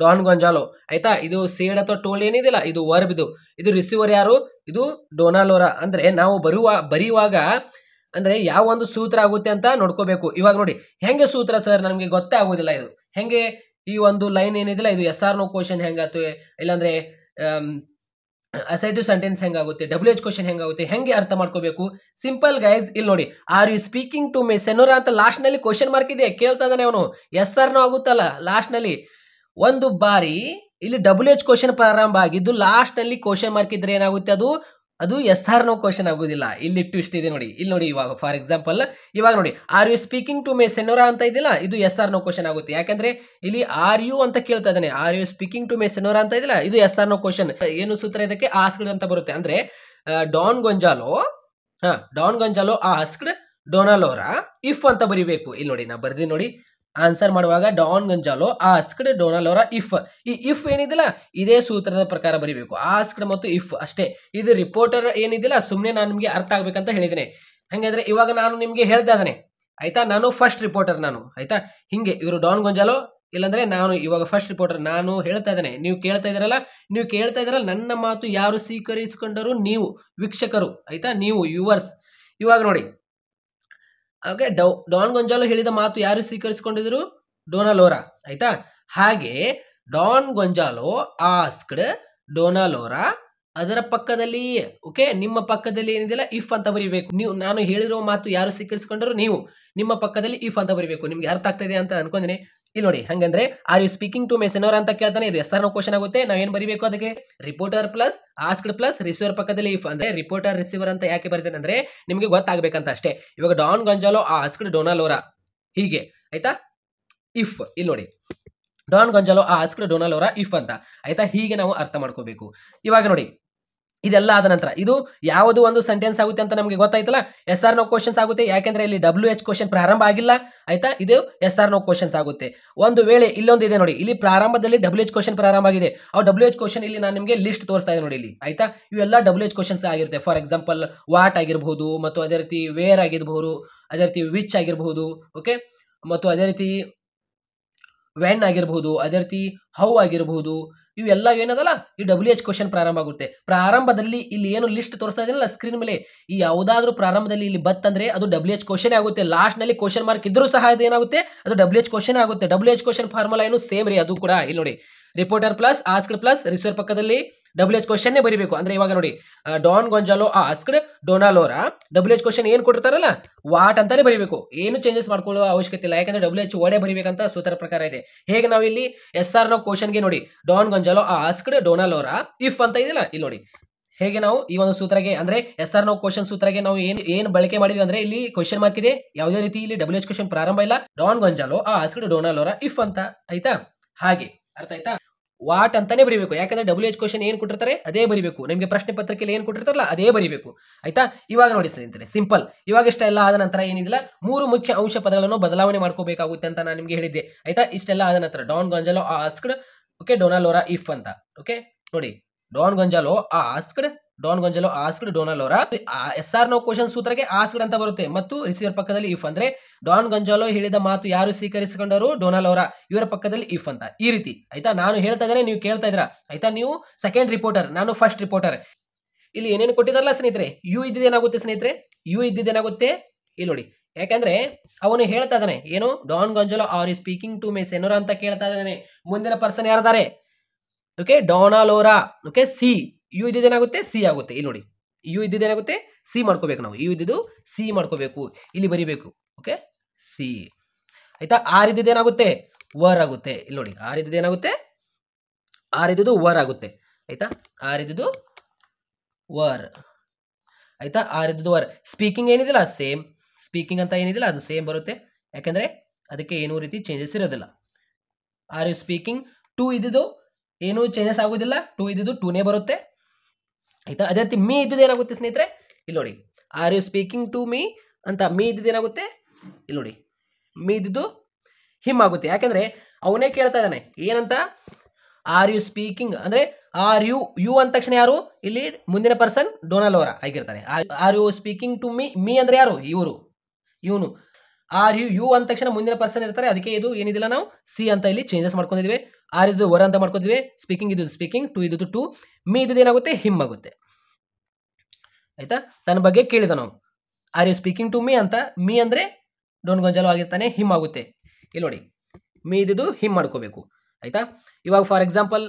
ಡಾನ್ ಗೊಂಜಾಲೋ ಆಯ್ತಾ. ಇದು ಸೇಡ್ ಅಥವಾ ಟೋಲ್ಡ್ ಏನಿದಿಲ್ಲ, ಇದು ವರ್ಬ್. ಇದು ರಿಸೀವರ್ ಯಾರು, ಇದು ಡೊನಾಲೋರಾ. ಅಂದ್ರೆ ನಾವು ಬರೆಯುವಾಗ ಅಂದ್ರೆ ಯಾವ ಒಂದು ಸೂತ್ರ ಆಗುತ್ತೆ ಅಂತ ನೋಡ್ಕೋಬೇಕು. ಇವಾಗ ನೋಡಿ, ಹೆಂಗೆ ಸೂತ್ರ ಸರ್ ನಮಗೆ ಗೊತ್ತೇ ಆಗೋದಿಲ್ಲ. ಇದು ಹೆಂಗೆ ಈ ಒಂದು ಲೈನ್ ಏನಿದಿಲ್ಲ, ಇದು ಎಸ್ ಆರ್ ನೋ ಕ್ವಶನ್ ಹೆಂಗಾಗುತ್ತೆ, ಇಲ್ಲಾಂದ್ರೆ ಅಸೈಟಿವ್ ಸೆಂಟೆನ್ಸ್ ಹೆಂಗಾಗುತ್ತೆ, WH ಕ್ವಶನ್ ಹೆಂಗಾಗುತ್ತೆ, ಹೆಂಗೆ ಅರ್ಥ ಮಾಡ್ಕೋಬೇಕು. Simple guys. ಇಲ್ಲಿ ನೋಡಿ, are you speaking to me senora ಅಂತ ಲಾಸ್ಟ್ ನಲ್ಲಿ ಕ್ವಶನ್ ಮಾರ್ಕ್ ಇದೆ, ಕೇಳ್ತಾ ಇದ್ದಾನೆ ಅವನು. ಎಸ್ ಆರ್ ನೋ ಆಗುತ್ತಲ್ಲ ಲಾಸ್ಟ್ ನಲ್ಲಿ. ಒಂದು ಬಾರಿ ಇಲ್ಲಿ WH ಕ್ವಶನ್ ಪ್ರಾರಂಭ ಆಗಿದ್ದು ಲಾಸ್ಟ್ ನಲ್ಲಿ ಕ್ವಶನ್ ಮಾರ್ಕ್ ಇದ್ರೆ ಏನಾಗುತ್ತೆ, ಅದು ಎಸ್ ಆರ್ ನೋ ಕ್ವಶನ್ ಆಗೋದಿಲ್ಲ. ಇಲ್ಲಿ ಟ್ವಿಸ್ಟ್ ಇದೆ ನೋಡಿ. ಇಲ್ಲಿ ನೋಡಿ, ಇವಾಗ ಫಾರ್ ಎಕ್ಸಾಂಪಲ್ ಇವಾಗ ನೋಡಿ, are you speaking to me senora ಅಂತ ಇದಿಲ್ಲ, ಇದು ಎಸ್ ಆರ್ ನೋ ಕ್ವಶನ್ ಆಗುತ್ತೆ. ಯಾಕಂದ್ರೆ ಇಲ್ಲಿ ಆರ್ ಯು ಅಂತ ಕೇಳ್ತಾ ಇದ್ದಾನೆ. Are you speaking to me senora ಅಂತ ಇದಿಲ್ಲ, ಇದು ಎಸ್ ಆರ್ ನೋ ಕ್ವಶನ್. ಏನು ಸೂತ್ರ ಇದಕ್ಕೆ, ಆಸ್ಕ್ಡ್ ಅಂತ ಬರುತ್ತೆ. ಅಂದ್ರೆ ಡಾನ್ ಗೊಂಜಾಲೋ ಆಸ್ಕ್ಡ್ ಡೊನಾಲೋರಾ ಇಫ್ ಅಂತ ಬರಿಬೇಕು. ಇಲ್ಲಿ ನೋಡಿ, ನಾ ಬರ್ದಿ ನೋಡಿ, ಆನ್ಸರ್ ಮಾಡುವಾಗ ಡಾನ್ ಗೊಂಜಾಲೋ ಆಸ್ಕ್ಡ್ ಡೊನಾಲೋರಾ ಇಫ್. ಈ ಇಫ್ ಏನಿದಿಲ್ಲ, ಇದೇ ಸೂತ್ರದ ಪ್ರಕಾರ ಬರಿಬೇಕು. ಆಸ್ಕ್ಡ್ ಮತ್ತು ಇಫ್ ಅಷ್ಟೇ. ಇದು ರಿಪೋರ್ಟರ್ ಏನಿದಿಲ್ಲ, ಸುಮ್ಮನೆ ನಾನು ನಿಮಗೆ ಅರ್ಥ ಆಗ್ಬೇಕಂತ ಹೇಳಿದ್ದೇನೆ. ಹಂಗಂದ್ರೆ ಇವಾಗ ನಾನು ನಿಮ್ಗೆ ಹೇಳ್ತಾ ಇದ್ದಾನೆ ಆಯ್ತಾ, ನಾನು ಫಸ್ಟ್ ರಿಪೋರ್ಟರ್ ನಾನು ಆಯ್ತಾ. ಹಿಂಗೆ ಇವರು ಡಾನ್ ಗೊಂಜಾಲೋ, ಇಲ್ಲಾಂದ್ರೆ ನಾನು ಇವಾಗ ಫಸ್ಟ್ ರಿಪೋರ್ಟರ್ ನಾನು ಹೇಳ್ತಾ ಇದ್ದೇನೆ. ನೀವು ಕೇಳ್ತಾ ಇದ್ದೀರಲ್ಲ, ನನ್ನ ಮಾತು ಯಾರು ಸ್ವೀಕರಿಸಿಕೊಂಡರು, ನೀವು ವೀಕ್ಷಕರು ಆಯ್ತಾ, ನೀವು ಯುವರ್ಸ್. ಇವಾಗ ನೋಡಿ, ಓಕೆ ಡಾನ್ ಗೊಂಜಾಲೋ ಹೇಳಿದ ಮಾತು ಯಾರು ಸ್ವೀಕರಿಸಿಕೊಂಡಿದ್ರು, ಡೊನಾಲೋರಾ ಆಯ್ತಾ. ಹಾಗೆ ಡಾನ್ ಗೊಂಜಾಲೋ ಆಸ್ಕ್ಡ್ ಡೊನಾಲೋರಾ, ಅದರ ಪಕ್ಕದಲ್ಲಿ ಓಕೆ ನಿಮ್ಮ ಪಕ್ಕದಲ್ಲಿ ಏನಿದೆಯಲ್ಲ ಇಫ್ ಅಂತ ಬರೀಬೇಕು. ನೀವು ನಾನು ಹೇಳಿರೋ ಮಾತು ಯಾರು ಸ್ವೀಕರಿಸಿಕೊಂಡರು, ನೀವು, ನಿಮ್ಮ ಪಕ್ಕದಲ್ಲಿ ಇಫ್ ಅಂತ ಬರೀಬೇಕು. ನಿಮ್ಗೆ ಅರ್ಥ ಆಗ್ತದೆ ಅಂತ ಅನ್ಕೊಂತೀನಿ. ಇಲ್ಲಿ ನೋಡಿ, ಹಂಗಂದ್ರೆ are you speaking to me senora ಅಂತ ಕೇಳ್ತಾನೆ. ಇದು ಎಸ್ ಆರ್ ನೋ ಕ್ವಶನ್ ಆಗುತ್ತೆ. ನಾವೇನ್ ಬರೀಬೇಕು ಅದಕ್ಕೆ, reporter plus asked plus receiver ಪಕ್ಕದಲ್ಲಿ ಇಫ್. ಅಂದ್ರೆ ರಿಪೋರ್ಟರ್ ರಿಸೀವರ್ ಅಂತ ಯಾಕೆ ಬರ್ತೇನೆ ಅಂದ್ರೆ ನಿಮಗೆ ಗೊತ್ತಾಗಬೇಕಂತ ಅಷ್ಟೇ. ಇವಾಗ ಡಾನ್ ಗೊಂಜಾಲೋ ಆಸ್ಕ್ಡ್ ಡೊನಾಲೋರಾ ಹೀಗೆ ಆಯ್ತಾ, ಇಫ್. ಇಲ್ಲಿ ನೋಡಿ, ಡಾನ್ ಗೊಂಜಾಲೋ ಆಸ್ಕ್ಡ್ ಡೊನಾಲೋರಾ ಇಫ್ ಅಂತ ಆಯ್ತಾ. ಹೀಗೆ ನಾವು ಅರ್ಥ ಮಾಡ್ಕೋಬೇಕು. ಇವಾಗ ನೋಡಿ, ಇದೆಲ್ಲ ಆದ ನಂತರ ಇದು ಯಾವುದು ಒಂದು ಸೆಂಟೆನ್ಸ್ ಆಗುತ್ತೆ ಅಂತ ನಮಗೆ ಗೊತ್ತಾಯ್ತಲ್ಲ. ಎಸ್ ಆರ್ ನೋ ಕ್ವಶನ್ಸ್ ಆಗುತ್ತೆ. ಯಾಕೆಂದ್ರೆ ಇಲ್ಲಿ WH ಕ್ವಶನ್ ಪ್ರಾರಂಭ ಆಗಿಲ್ಲ ಆಯ್ತಾ. ಇದು ಎಸ್ ಆರ್ ನೋ ಕ್ವಶನ್ಸ್ ಆಗುತ್ತೆ. ಒಂದು ವೇಳೆ ಇಲ್ಲೊಂದು ಇದೆ ನೋಡಿ, ಇಲ್ಲಿ ಪ್ರಾರಂಭದಲ್ಲಿ WH ಕ್ವಶನ್ ಪ್ರಾರಂಭ ಆಗಿದೆ. ಆ WH ಕ್ವಶನ್ ಇಲ್ಲಿ ನಾನು ನಿಮಗೆ ಲಿಸ್ಟ್ ತೋರಿಸ್ತಾ ಇದೆ ನೋಡಿ ಇಲ್ಲಿ ಆಯ್ತಾ. ಇವೆಲ್ಲ WH ಕ್ವಶನ್ಸ್ ಆಗಿರುತ್ತೆ. ಫಾರ್ ಎಕ್ಸಾಂಪಲ್ ವಾಟ್ ಆಗಿರಬಹುದು, ಮತ್ತು ಅದೇ ರೀತಿ ವೇರ್ ಆಗಿರಬಹುದು, ಅದೇ ರೀತಿ ವಿಚ್ ಆಗಿರಬಹುದು, ಓಕೆ, ಮತ್ತು ಅದೇ ರೀತಿ ವೆನ್ ಆಗಿರಬಹುದು, ಅದೇ ರೀತಿ ಹೌ ಆಗಿರಬಹುದು. ಇವೆಲ್ಲ ಏನದಲ್ಲ ಈ WH ಕ್ವಶನ್ ಪ್ರಾರಂಭ ಆಗುತ್ತೆ. ಪ್ರಾರಂಭದಲ್ಲಿ ಇಲ್ಲಿ ಏನು ಲಿಸ್ಟ್ ತೋರಿಸ್ತಾ ಇದೆಯಲ್ಲ ಸ್ಕ್ರೀನ್ ಮೇಲೆ, ಈ ಯಾವುದಾದ್ರೂ ಪ್ರಾರಂಭದಲ್ಲಿ ಇಲ್ಲಿ ಬತ್ತಂದ್ರೆ ಅದು WH ಕ್ವಶನ್ ಆಗುತ್ತೆ. ಲಾಸ್ಟ್ ನಲ್ಲಿ ಕ್ವಶನ್ ಮಾರ್ಕ್ ಇದ್ರೂ ಸಹ ಇದು ಏನಾಗುತ್ತೆ, ಅದು WH ಕ್ವಶನ್ ಆಗುತ್ತೆ. WH ಕ್ವಶನ್ ಫಾರ್ಮುಲಾ ಏನು ಸೇಮ್ ರೀ, ಅದು ಕೂಡ ಇಲ್ಲಿ ನೋಡಿ reporter plus asked plus receiver ಪಕ್ಕದಲ್ಲಿ WH ಕ್ವಶನ್ನೇ ಬರೀಬೇಕು. ಅಂದ್ರೆ ಇವಾಗ ನೋಡಿ Don Gonzalo asked Dona Laura WH question ಏನು ಕೊಟ್ಟಿರ್ತಾರಲ್ಲ ವಾಟ್ ಅಂತಾನೆ ಬರೀಬೇಕು. ಏನು ಚೇಂಜಸ್ ಮಾಡ್ಕೊಳ್ಳೋ ಅವಶ್ಯಕತೆ ಇಲ್ಲ, ಯಾಕಂದ್ರೆ WH ವರ್ಡೇ ಬರೀಬೇಕಂತ ಸೂತ್ರ ಪ್ರಕಾರ ಇದೆ. ಹೇಗೆ ನಾವು ಇಲ್ಲಿ SR ನ ಕ್ವಶನ್ಗೆ ನೋಡಿ ಡಾನ್ ಗೊಂಜಾಲೋ ಆಸ್ಕ್ಡ್ ಡೊನಾಲೋರಾ ಇಫ್ ಅಂತ ಇದೆಯಲ್ಲ, ಇಲ್ಲಿ ನೋಡಿ ಹೇಗೆ ನಾವು ಈ ಒಂದು ಸೂತ್ರಗೆ ಅಂದ್ರೆ SR ನ ಕ್ವಶನ್ ಸೂತ್ರಗೆ ನಾವು ಏನು ಬಳಕೆ ಮಾಡಿದ್ವಿ ಅಂದ್ರೆ ಇಲ್ಲಿ ಕ್ವಶನ್ ಮಾರ್ಕ್ ಇದೆ, ಯಾವುದೇ ರೀತಿ ಇಲ್ಲಿ WH ಕ್ವಶನ್ ಪ್ರಾರಂಭ ಇಲ್ಲ. ಡಾನ್ ಗೊಂಜಾಲೋ ಆಸ್ಕ್ಡ್ ಡೊನಾಲೋರಾ ಇಫ್ ಅಂತ ಆಯ್ತಾ. ಹಾಗೆ ಅರ್ಥ ಆಯ್ತಾ. ವಾಟ್ ಅಂತಾನೆ ಬರೀಬೇಕು, ಯಾಕಂದ್ರೆ WH ಕ್ವಶನ್ ಏನ್ ಕೊಟ್ಟಿರ್ತಾರೆ ಅದೇ ಬರೀಬೇಕು. ನಿಮಗೆ ಪ್ರಶ್ನೆ ಪತ್ರಿಕೆಯಲ್ಲಿ ಏನ್ ಕೊಟ್ಟಿರ್ತಾರಲ್ಲ ಅದೇ ಬರೀಬೇಕು ಆಯ್ತಾ. ಇವಾಗ ನೋಡಿ ಸ್ನೇಹಿತರೆ ಸಿಂಪಲ್. ಇವಾಗ ಇಷ್ಟೆಲ್ಲ ಆದ ನಂತರ ಏನಿಲ್ಲ 3 ಮುಖ್ಯ ಅಂಶ ಪದಗಳನ್ನು ಬದಲಾವಣೆ ಮಾಡ್ಕೋಬೇಕಾಗುತ್ತೆ ಅಂತ ನಾನು ನಿಮ್ಗೆ ಹೇಳಿದ್ದೆ ಆಯ್ತಾ. ಇಷ್ಟೆಲ್ಲ ಆದ ನಂತರ Don Gonzalo asked okay Dona Laura if ಅಂತ ಓಕೆ ನೋಡಿ Don Gonzalo asked Dona Laura SR ನ ಕ್ವಶನ್ ಸೂತ್ರಕ್ಕೆ ಆಸ್ಕ್ಡ್ ಅಂತ ಬರುತ್ತೆ ಮತ್ತು ರಿಸೀವರ್ ಪಕ್ಕದಲ್ಲಿ ಇಫ್ ಅಂದ್ರೆ ಡಾನ್ ಗೊಂಜಾಲೋ ಹೇಳಿದ ಮಾತು ಯಾರು ಸ್ವೀಕರಿಸಿಕೊಂಡರು ಡೊನಾಲೋರಾ ಇವರ ಪಕ್ಕದಲ್ಲಿ ಇಫ್ ಅಂತ ಈ ರೀತಿ ಆಯ್ತಾ. ನಾನು ಹೇಳ್ತಾ ಇದ್ದೇನೆ ನೀವು ಕೇಳ್ತಾ ಇದ್ದೀರಾ ಆಯ್ತಾ. ನೀವು ಸೆಕೆಂಡ್ ರಿಪೋರ್ಟರ್, ನಾನು ಫಸ್ಟ್ ರಿಪೋರ್ಟರ್. ಇಲ್ಲಿ ಏನೇನು ಕೊಟ್ಟಿದಾರಲ್ಲ ಸ್ನೇಹಿತರೆ ಯು ಇದ್ದಿದ್ದೇನಾಗುತ್ತೆ ಸ್ನೇಹಿತರೆ, ಯು ಇದ್ದಿದ್ದೇನಾಗುತ್ತೆ ಇಲ್ಲಿ ನೋಡಿ. ಯಾಕಂದ್ರೆ ಅವನು ಹೇಳ್ತಾ ಇದ್ದಾನೆ ಏನು Don Gonzalo are is speaking to my senora ಅಂತ ಕೇಳ್ತಾ ಇದ್ದಾನೆ. ಮುಂದಿನ ಪರ್ಸನ್ ಯಾರಿದ್ದಾರೆ okay Dona Laura okay she. You ಇದ್ದಿದ್ದೇನಾಗುತ್ತೆ ಸಿ ಆಗುತ್ತೆ. ಇಲ್ಲಿ ನೋಡಿ ಯು ಇದ್ದಿದ್ದೇನಾಗುತ್ತೆ ಸಿ ಮಾಡ್ಕೋಬೇಕು ನಾವು. ಯು ಇದ್ದಿದ್ದು ಸಿ ಮಾಡ್ಕೋಬೇಕು, ಇಲ್ಲಿ ಬರಿಬೇಕು ಓಕೆ ಸಿ ಆಯ್ತಾ. ಆರ್ ಇದ್ದಿದ್ದೇನಾಗುತ್ತೆ ವರ್ ಆಗುತ್ತೆ. ಇಲ್ಲಿ ನೋಡಿ ಆರ್ ಇದ್ದಿದ್ದೇನಾಗುತ್ತೆ ಆರ್ ಇದ್ದಿದ್ದು ವರ್ ಆಗುತ್ತೆ ಆಯ್ತಾ. ಆರ್ ಇದ್ದಿದ್ದು ವರ್ ಆಯ್ತಾ. ಆರ್ ಇದ್ದಿದ್ದು ವರ್. ಸ್ಪೀಕಿಂಗ್ ಏನಿದಿಲ್ಲ ಸೇಮ್, ಸ್ಪೀಕಿಂಗ್ ಅಂತ ಏನಿದಿಲ್ಲ ಅದು ಸೇಮ್ ಬರುತ್ತೆ, ಯಾಕಂದ್ರೆ ಅದಕ್ಕೆ ಏನೂ ರೀತಿ ಚೇಂಜಸ್ ಇರೋದಿಲ್ಲ. ಆರ್ ಯು ಸ್ಪೀಕಿಂಗ್ ಟು ಇದ್ದಿದ್ದು ಏನು ಚೇಂಜಸ್ ಆಗೋದಿಲ್ಲ, ಟು ಇದ್ದಿದ್ದು ಟೂನೇ ಬರುತ್ತೆ ಆಯ್ತಾ. ಅದೇ ರೀತಿ ಮೀ ಇದ್ದಿದ್ದು ಏನಾಗುತ್ತೆ ಸ್ನೇಹಿತರೆ ಇಲ್ಲಿ ನೋಡಿ are you speaking to me ಅಂತ ಮೀ ಇದ್ದಿದ್ದು ಏನಾಗುತ್ತೆ ಇಲ್ಲಿ ನೋಡಿ ಮೀ ಇದ್ದಿದ್ದು ಹಿಮ್ ಆಗುತ್ತೆ. ಯಾಕಂದ್ರೆ ಅವನೇ ಕೇಳ್ತಾ ಇದ್ದಾನೆ ಏನಂತ ಆರ್ ಯು ಸ್ಪೀಕಿಂಗ್ ಅಂದ್ರೆ ಆರ್ ಯು ಯು ಅಂದ ತಕ್ಷಣ ಯಾರು ಇಲ್ಲಿ ಮುಂದಿನ ಪರ್ಸನ್ ಡೊನಾಲೋರಾ ಆಗಿರ್ತಾನೆ. Are you speaking to me ಅಂದ್ರೆ ಯಾರು ಇವರು ಇವನು. ಆರ್ ಯು ಅಂದ ತಕ್ಷಣ ಮುಂದಿನ ಪರ್ಸನ್ ಇರ್ತಾರೆ, ಅದಕ್ಕೆ ಇದು ಏನಿದಿಲ್ಲ ನಾವು ಸಿ ಅಂತ ಇಲ್ಲಿ ಚೇಂಜಸ್ ಮಾಡ್ಕೊಂಡಿದ್ವಿ. ಆರ್ ಇದ್ದು ವರ್ ಅಂತ ಮಾಡ್ಕೋತೀವಿ, ಸ್ಪೀಕಿಂಗ್ ಇದ್ದು ಸ್ಪೀಕಿಂಗ್, ಟು ಇದ್ದು ಟು, ಮೀ ಇದ್ದು ಏನಾಗುತ್ತೆ ಹಿಮ್ ಆಗುತ್ತೆ ಆಯ್ತಾ. ತನ್ನ ಬಗ್ಗೆ ಕೇಳಿದ ನಾವು are you speaking to me ಅಂತ, ಮೀ ಅಂದ್ರೆ ಡಾನ್ ಗೊಂಜಾಲೋ ಆಗಿರ್ತಾನೆ, ಹಿಮ್ ಆಗುತ್ತೆ. ಇಲ್ಲಿ ನೋಡಿ ಮೀ ಇದ್ದು ಹಿಮ್ ಮಾಡ್ಕೋಬೇಕು ಆಯ್ತಾ. ಇವಾಗ ಫಾರ್ ಎಕ್ಸಾಂಪಲ್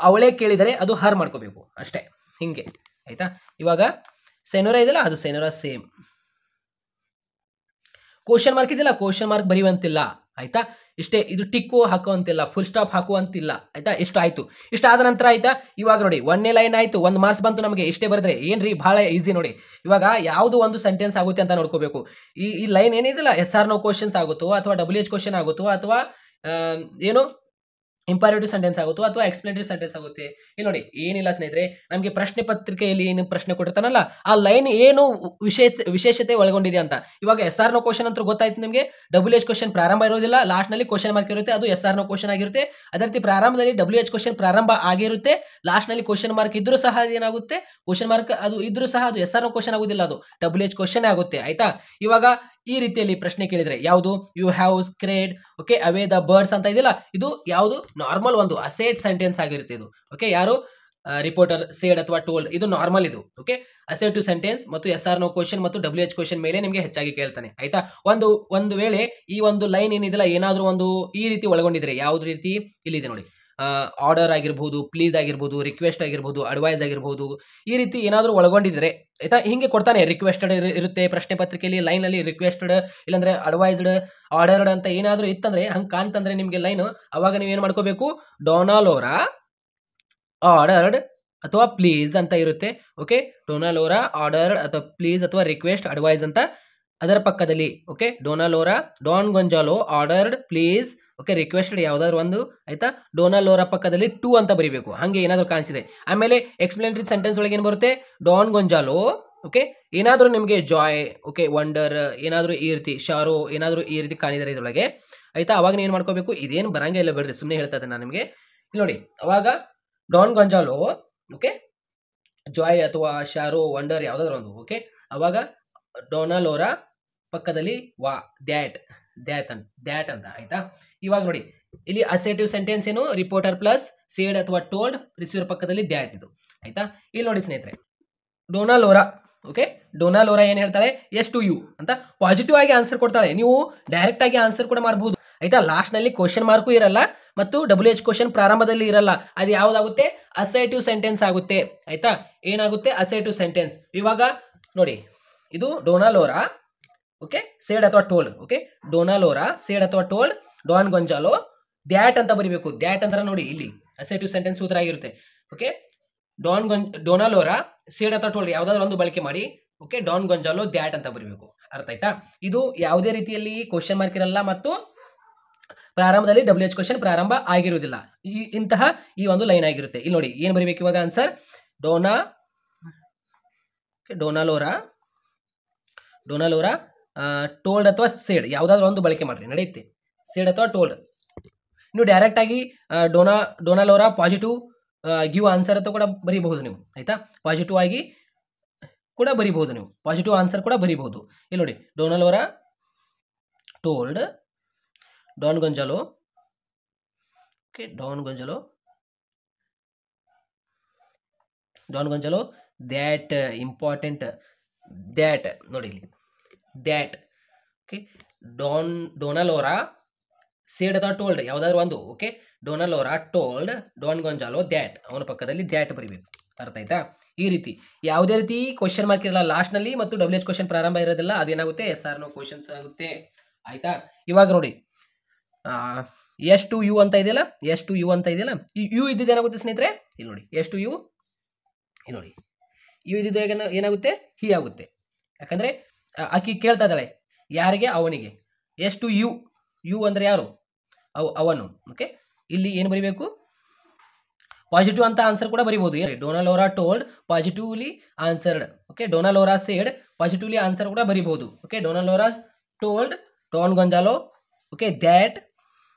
ಅವಳೇ ಕೇಳಿದರೆ ಅದು ಹರ್ ಮಾಡ್ಕೋಬೇಕು ಅಷ್ಟೇ ಹಿಂಗೆ ಆಯ್ತಾ. ಇವಾಗ ಸೆನೋರಾ ಇದೆಯಲ್ಲ ಅದು ಸೆನೋರಾ ಸೇಮ್. ಕ್ವಶನ್ ಮಾರ್ಕ್ ಇದೆಯಲ್ಲ ಕ್ವಶನ್ ಮಾರ್ಕ್ ಬರೆಯುವಂತಿಲ್ಲ ಆಯ್ತಾ. ಇಷ್ಟೇ, ಇದು ಟಿಕ್ಕು ಹಾಕುವಂತಿಲ್ಲ, ಫುಲ್ ಸ್ಟಾಪ್ ಹಾಕುವಂತಿಲ್ಲ ಆಯ್ತಾ. ಇಷ್ಟು ಆಯ್ತು. ಇಷ್ಟ ಆದ ನಂತರ ಆಯ್ತಾ ಇವಾಗ ನೋಡಿ 1ನೇ ಲೈನ್ ಆಯ್ತು, 1 ಮಾರ್ಕ್ಸ್ ಬಂತು ನಮಗೆ. ಇಷ್ಟೇ ಬರೆದ್ರೆ ಏನ್ರಿ ಬಹಳ ಈಸಿ ನೋಡಿ. ಇವಾಗ ಯಾವುದು ಒಂದು ಸೆಂಟೆನ್ಸ್ ಆಗುತ್ತೆ ಅಂತ ನೋಡ್ಕೋಬೇಕು. ಈ ಲೈನ್ ಏನಿದಿಲ್ಲ SR ನೋ ಕ್ವಶನ್ಸ್ ಆಗುತ್ತೋ ಅಥವಾ WH ಕ್ವಶನ್ ಆಗುತ್ತೋ ಅಥವಾ ಏನು ಇಂಪಾರೇಟಿವ್ ಸೆಂಟೆನ್ಸ್ ಆಗುತ್ತೋ ಅಥವಾ ಎಕ್ಸ್ಪ್ಲೇನೇಟರಿ ಸೆಂಟೆನ್ಸ್ ಆಗುತ್ತೆ. ಇಲ್ಲಿ ನೋಡಿ ಏನಿಲ್ಲ ಸ್ನೇಹಿತರೆ, ನಮಗೆ ಪ್ರಶ್ನೆ ಪತ್ರಿಕೆಯಲ್ಲಿ ಏನು ಪ್ರಶ್ನೆ ಕೊಟ್ಟಿರ್ತಾನಲ್ಲ ಆ ಲೈನ್ ಏನು ವಿಶೇಷತೆ ಒಳಗೊಂಡಿದೆ ಅಂತ. ಇವಾಗ SR ನೋ ಕ್ವಶನ್ ಅಂತ ಗೊತ್ತಾಯ್ತು ನಿಮಗೆ. WH ಕ್ವಶನ್ ಪ್ರಾರಂಭ ಇರೋದಿಲ್ಲ, ಲಾಸ್ಟ್ ನಲ್ಲಿ ಕ್ವಶನ್ ಮಾರ್ಕ್ ಇರುತ್ತೆ, ಅದು SR ನೋ ಕ್ವಶನ್ ಆಗಿರುತ್ತೆ. ಅದೇ ರೀತಿ ಪ್ರಾರಂಭದಲ್ಲಿ WH ಕ್ವಶನ್ ಪ್ರಾರಂಭ ಆಗಿರುತ್ತೆ, ಲಾಸ್ಟ್ ನಲ್ಲಿ ಕ್ವಶನ್ ಮಾರ್ಕ್ ಇದ್ರೂ ಸಹ ಏನಾಗುತ್ತೆ ಕ್ವಶನ್ ಮಾರ್ಕ್ ಅದು ಇದ್ರೂ ಸಹ ಅದು SR ನೋ ಕ್ವಶನ್ ಆಗುದಿಲ್ಲ, ಅದು WH ಕ್ವಶನ್ ಆಗುತ್ತೆ ಆಯ್ತಾ. ಇವಾಗ ಈ ರೀತಿಯಲ್ಲಿ ಪ್ರಶ್ನೆ ಕೇಳಿದ್ರೆ ಯಾವುದು you have scared okay away the birds ಅಂತ ಇದೆಯಲ್ಲ, ಇದು ಯಾವುದು ನಾರ್ಮಲ್ ಒಂದು ಅಸೆಟ್ ಸೆಂಟೆನ್ಸ್ ಆಗಿರುತ್ತೆ ಇದು ಓಕೆ. ಯಾರು ರಿಪೋರ್ಟರ್ ಸೇಡ್ ಅಥವಾ ಟೋಲ್ಡ್, ಇದು ನಾರ್ಮಲ್ ಇದು ಓಕೆ. ಅಸೆಟಿವ್ ಸೆಂಟೆನ್ಸ್ ಮತ್ತು SR ನೋ ಕ್ವಶನ್ ಮತ್ತು WH ಕ್ವಶನ್ ಮೇಲೆ ನಿಮಗೆ ಹೆಚ್ಚಾಗಿ ಕೇಳ್ತಾನೆ ಆಯ್ತಾ. ಒಂದು ವೇಳೆ ಈ ಒಂದು ಲೈನ್ ಏನಿದೆಯಲ್ಲ ಏನಾದರೂ ಒಂದು ಈ ರೀತಿ ಒಳಗೊಂಡಿದ್ರೆ, ಯಾವ್ದು ರೀತಿ ಇಲ್ಲಿದೆ ನೋಡಿ ಆರ್ಡರ್ ಆಗಿರ್ಬೋದು, ಪ್ಲೀಸ್ ಆಗಿರ್ಬೋದು, ರಿಕ್ವೆಸ್ಟ್ ಆಗಿರ್ಬೋದು, ಅಡ್ವೈಸ್ ಆಗಿರ್ಬೋದು, ಈ ರೀತಿ ಏನಾದರೂ ಒಳಗೊಂಡಿದ್ರೆ ಆಯ್ತಾ ಹಿಂಗೆ ಕೊಡ್ತಾನೆ. ರಿಕ್ವೆಸ್ಟೆಡ್ ಇರುತ್ತೆ ಪ್ರಶ್ನೆ ಪತ್ರಿಕೆಯಲ್ಲಿ ಲೈನ್ ಅಲ್ಲಿ, ರಿಕ್ವೆಸ್ಟೆಡ್ ಇಲ್ಲಾಂದ್ರೆ ಅಡ್ವೈಸ್ಡ್, ಆರ್ಡರ್ಡ್ ಅಂತ ಏನಾದರೂ ಇತ್ತಂದ್ರೆ ಹಂಗೆ ಕಾಣ್ತಂದ್ರೆ ನಿಮಗೆ ಲೈನ್, ಅವಾಗ ನೀವು ಏನು ಮಾಡ್ಕೋಬೇಕು ಡೊನಾಲೋರಾ ಆರ್ಡರ್ಡ್ ಅಥವಾ ಪ್ಲೀಸ್ ಅಂತ ಇರುತ್ತೆ ಓಕೆ. ಡೊನಾಲೋರಾ ಆರ್ಡರ್ಡ್ ಅಥವಾ ಪ್ಲೀಸ್ ಅಥವಾ ರಿಕ್ವೆಸ್ಟ್ ಅಡ್ವೈಸ್ ಅಂತ ಅದರ ಪಕ್ಕದಲ್ಲಿ okay. Dona Laura Don Gonzalo ordered please okay requested ಯಾವ್ದಾದ್ರು ಒಂದು ಆಯ್ತಾ. ಡೊನಾಲೋರಾ ಪಕ್ಕದಲ್ಲಿ ಟು ಅಂತ ಬರೀಬೇಕು, ಹಂಗೆ ಏನಾದರೂ ಕಾಣಿಸಿದೆ. ಆಮೇಲೆ ಎಕ್ಸ್ಪ್ಲೇನೇಟರಿ ಸೆಂಟೆನ್ಸ್ ಒಳಗೆ ಏನು ಬರುತ್ತೆ ಡಾನ್ ಗೊಂಜಾಲೋ ಓಕೆ. ಏನಾದರೂ ನಿಮಗೆ ಜಾಯ್ ಓಕೆ ವಂಡರ್ ಏನಾದರೂ ಈ ರೀತಿ ಶಾರೋ ಏನಾದರೂ ಈ ರೀತಿ ಕಾಣಿದರೆ ಇದರೊಳಗೆ ಆಯ್ತಾ, ಅವಾಗ ನೀವು ಏನು ಮಾಡ್ಕೋಬೇಕು, ಇದೇನು ಬರಂಗೇ ಇಲ್ಲ ಬಿಡ್ರಿ, ಸುಮ್ಮನೆ ಹೇಳ್ತಾ ಇದ್ದೆ ನಾನು ನಿಮಗೆ. ಇಲ್ಲಿ ನೋಡಿ ಅವಾಗ ಡಾನ್ ಗೊಂಜಾಲೋ ಓಕೆ ಜಾಯ್ ಅಥವಾ ಶಾರೋ ವಂಡರ್ ಯಾವುದಾದ್ರು ಒಂದು ಓಕೆ. ಅವಾಗ ಡೊನಾಲೋರಾ ಪಕ್ಕದಲ್ಲಿ ದ್ಯಾಟ್ ಅಂತ ಆಯ್ತಾ. ಇವಾಗ ನೋಡಿ ಇಲ್ಲಿ ಅಸೆಟಿವ್ ಸೆಂಟೆನ್ಸ್ ಏನು ರಿಪೋರ್ಟರ್ ಪ್ಲಸ್ ಸೇಡ್ ಅಥವಾ ಟೋಲ್ಡ್, ರಿಸೀವರ್ ಪಕ್ಕದಲ್ಲಿ ದ್ಯಾಟ್ ಇದು ಆಯ್ತಾ. ಇಲ್ಲಿ ನೋಡಿ ಸ್ನೇಹಿತರೆ ಡೊನಾಲೋರಾ ಓಕೆ. ಡೊನಾಲೋರಾ ಏನು ಹೇಳ್ತಾಳೆ ಎಸ್ ಟು ಯು ಅಂತ ಪಾಸಿಟಿವ್ ಆಗಿ ಆನ್ಸರ್ ಕೊಡ್ತಾಳೆ. ನೀವು ಡೈರೆಕ್ಟ್ ಆಗಿ ಆನ್ಸರ್ ಕೂಡ ಮಾಡಬಹುದು ಆಯ್ತಾ. ಲಾಸ್ಟ್ ನಲ್ಲಿ ಕ್ವಶನ್ ಮಾರ್ಕು ಇರಲ್ಲ ಮತ್ತು WH ಕ್ವಶನ್ ಪ್ರಾರಂಭದಲ್ಲಿ ಇರಲ್ಲ. ಅದು ಯಾವುದಾಗುತ್ತೆ? ಅಸರ್ಟಿವ್ ಸೆಂಟೆನ್ಸ್ ಆಗುತ್ತೆ. ಆಯ್ತಾ? ಏನಾಗುತ್ತೆ? Assertive sentence. ಇವಾಗ ನೋಡಿ, ಇದು ಡೋನಾಲೋರಾ ಓಕೆ ಸೇಡ್ ಅಥವಾ ಟೋಲ್ಡ್. ಓಕೆ ಡೋನಾಲೋರಾ ಸೇಡ್ ಅಥವಾ ಟೋಲ್ಡ್ ಡಾನ್ ಗೊಂಜಾಲೋ ದ್ಯಾಟ್ ಅಂತ ಬರೀಬೇಕು. ದ್ಯಾಟ್ ಅಂದ್ರೆ ನೋಡಿ ಇಲ್ಲಿ ಅಸರ್ಟಿವ್ ಸೆಂಟೆನ್ಸ್ ಸೂತ್ರ ಆಗಿರುತ್ತೆ. ಓಕೆ ಡೋನಾಲೋರಾ ಸೇಡ್ ಅಥವಾ ಟೋಲ್ಡ್ ಯಾವುದಾದ್ರೂ ಒಂದು ಬಳಕೆ ಮಾಡಿ ಓಕೆ ಡಾನ್ ಗೊಂಜಾಲೋ ದ್ಯಾಟ್ ಅಂತ ಬರೀಬೇಕು. ಅರ್ಥ ಆಯ್ತಾ? ಇದು ಯಾವುದೇ ರೀತಿಯಲ್ಲಿ ಕ್ವಶನ್ ಮಾರ್ಕ್ ಇರಲ್ಲ ಮತ್ತು ಪ್ರಾರಂಭದಲ್ಲಿ WH ಕ್ವಶನ್ ಪ್ರಾರಂಭ ಆಗಿರುವುದಿಲ್ಲ. ಇಂತಹ ಈ ಒಂದು ಲೈನ್ ಆಗಿರುತ್ತೆ. ಇಲ್ಲಿ ನೋಡಿ ಏನು ಬರೀಬೇಕು ಇವಾಗ ಆನ್ಸರ್? ಡೋನಾಲೋರಾ ಟೋಲ್ಡ್ ಅಥವಾ ಸೇಡ್ ಯಾವುದಾದ್ರೂ ಒಂದು ಬಳಕೆ ಮಾಡ್ರಿ ನಡೆಯುತ್ತೆ. ಸೇಡ್ ಅಥವಾ ಟೋಲ್ಡ್. ನೀವು ಡೈರೆಕ್ಟ್ ಆಗಿ ಡೋನಾಲೋರಾ ಪಾಸಿಟಿವ್ ಗಿವ್ ಆನ್ಸರ್ ಅಂತ ಕೂಡ ಬರೀಬಹುದು ನೀವು. ಆಯ್ತಾ? ಪಾಸಿಟಿವ್ ಆಗಿ ಕೂಡ ಬರೀಬಹುದು ನೀವು. ಪಾಸಿಟಿವ್ ಆನ್ಸರ್ ಕೂಡ ಬರೀಬಹುದು. ಇಲ್ಲಿ ನೋಡಿ Dona Laura told Don Gonzalo okay Don Gonzalo that important that ನೋಡಿ ಇಲ್ಲಿ ದ್ಯಾಟ್ ಓಕೆ ಡೋನಾಲೋರಾ ಸೇಡ್ ಅಥವಾ ಟೋಲ್ಡ್ ಯಾವುದಾದ್ರು ಒಂದು okay Dona Laura told Don Gonzalo that ಅವನ ಪಕ್ಕದಲ್ಲಿ ದ್ಯಾಟ್ ಬರೀಬೇಕು. ಅರ್ಥ ಆಯ್ತಾ? ಈ ರೀತಿ ಯಾವುದೇ ರೀತಿ ಕ್ವಶನ್ ಮಾರ್ಕ್ ಇರಲ್ಲ ಲಾಸ್ಟ್ನಲ್ಲಿ ಮತ್ತು WH ಕ್ವಶನ್ ಪ್ರಾರಂಭ ಇರೋದಿಲ್ಲ. ಅದೇನಾಗುತ್ತೆ? SR ನೋ ಕ್ವಶನ್ಸ್ ಆಗುತ್ತೆ. ಆಯ್ತಾ? ಇವಾಗ ನೋಡಿ S2U ಅಂತ ಇದೆಯಲ್ಲ, S2U ಅಂತ ಇದೆಯಲ್ಲ, ಈ ಯು ಇದ್ದಿದ್ದು ಏನಾಗುತ್ತೆ ಸ್ನೇಹಿತರೆ? ಇಲ್ಲಿ ನೋಡಿ S2U ಇಲ್ಲಿ ನೋಡಿ ಯು ಇದ್ದಿದ್ದು ಏನಾಗುತ್ತೆ? ಹಿ ಆಗುತ್ತೆ. ಯಾಕಂದರೆ ಆಕಿ ಕೇಳ್ತಾ ಇದ್ದಾಳೆ ಯಾರಿಗೆ? ಅವನಿಗೆ. S2U ಯು ಅಂದರೆ ಯಾರು? ಅವನು. ಓಕೆ ಇಲ್ಲಿ ಏನು ಬರೀಬೇಕು? ಪಾಸಿಟಿವ್ ಅಂತ ಆನ್ಸರ್ ಕೂಡ ಬರೀಬಹುದು. Dona Laura told positively answered. Okay Dona Laura said positively answer ಕೂಡ ಬರೀಬಹುದು. Okay Dona Laura told Don Gonzalo okay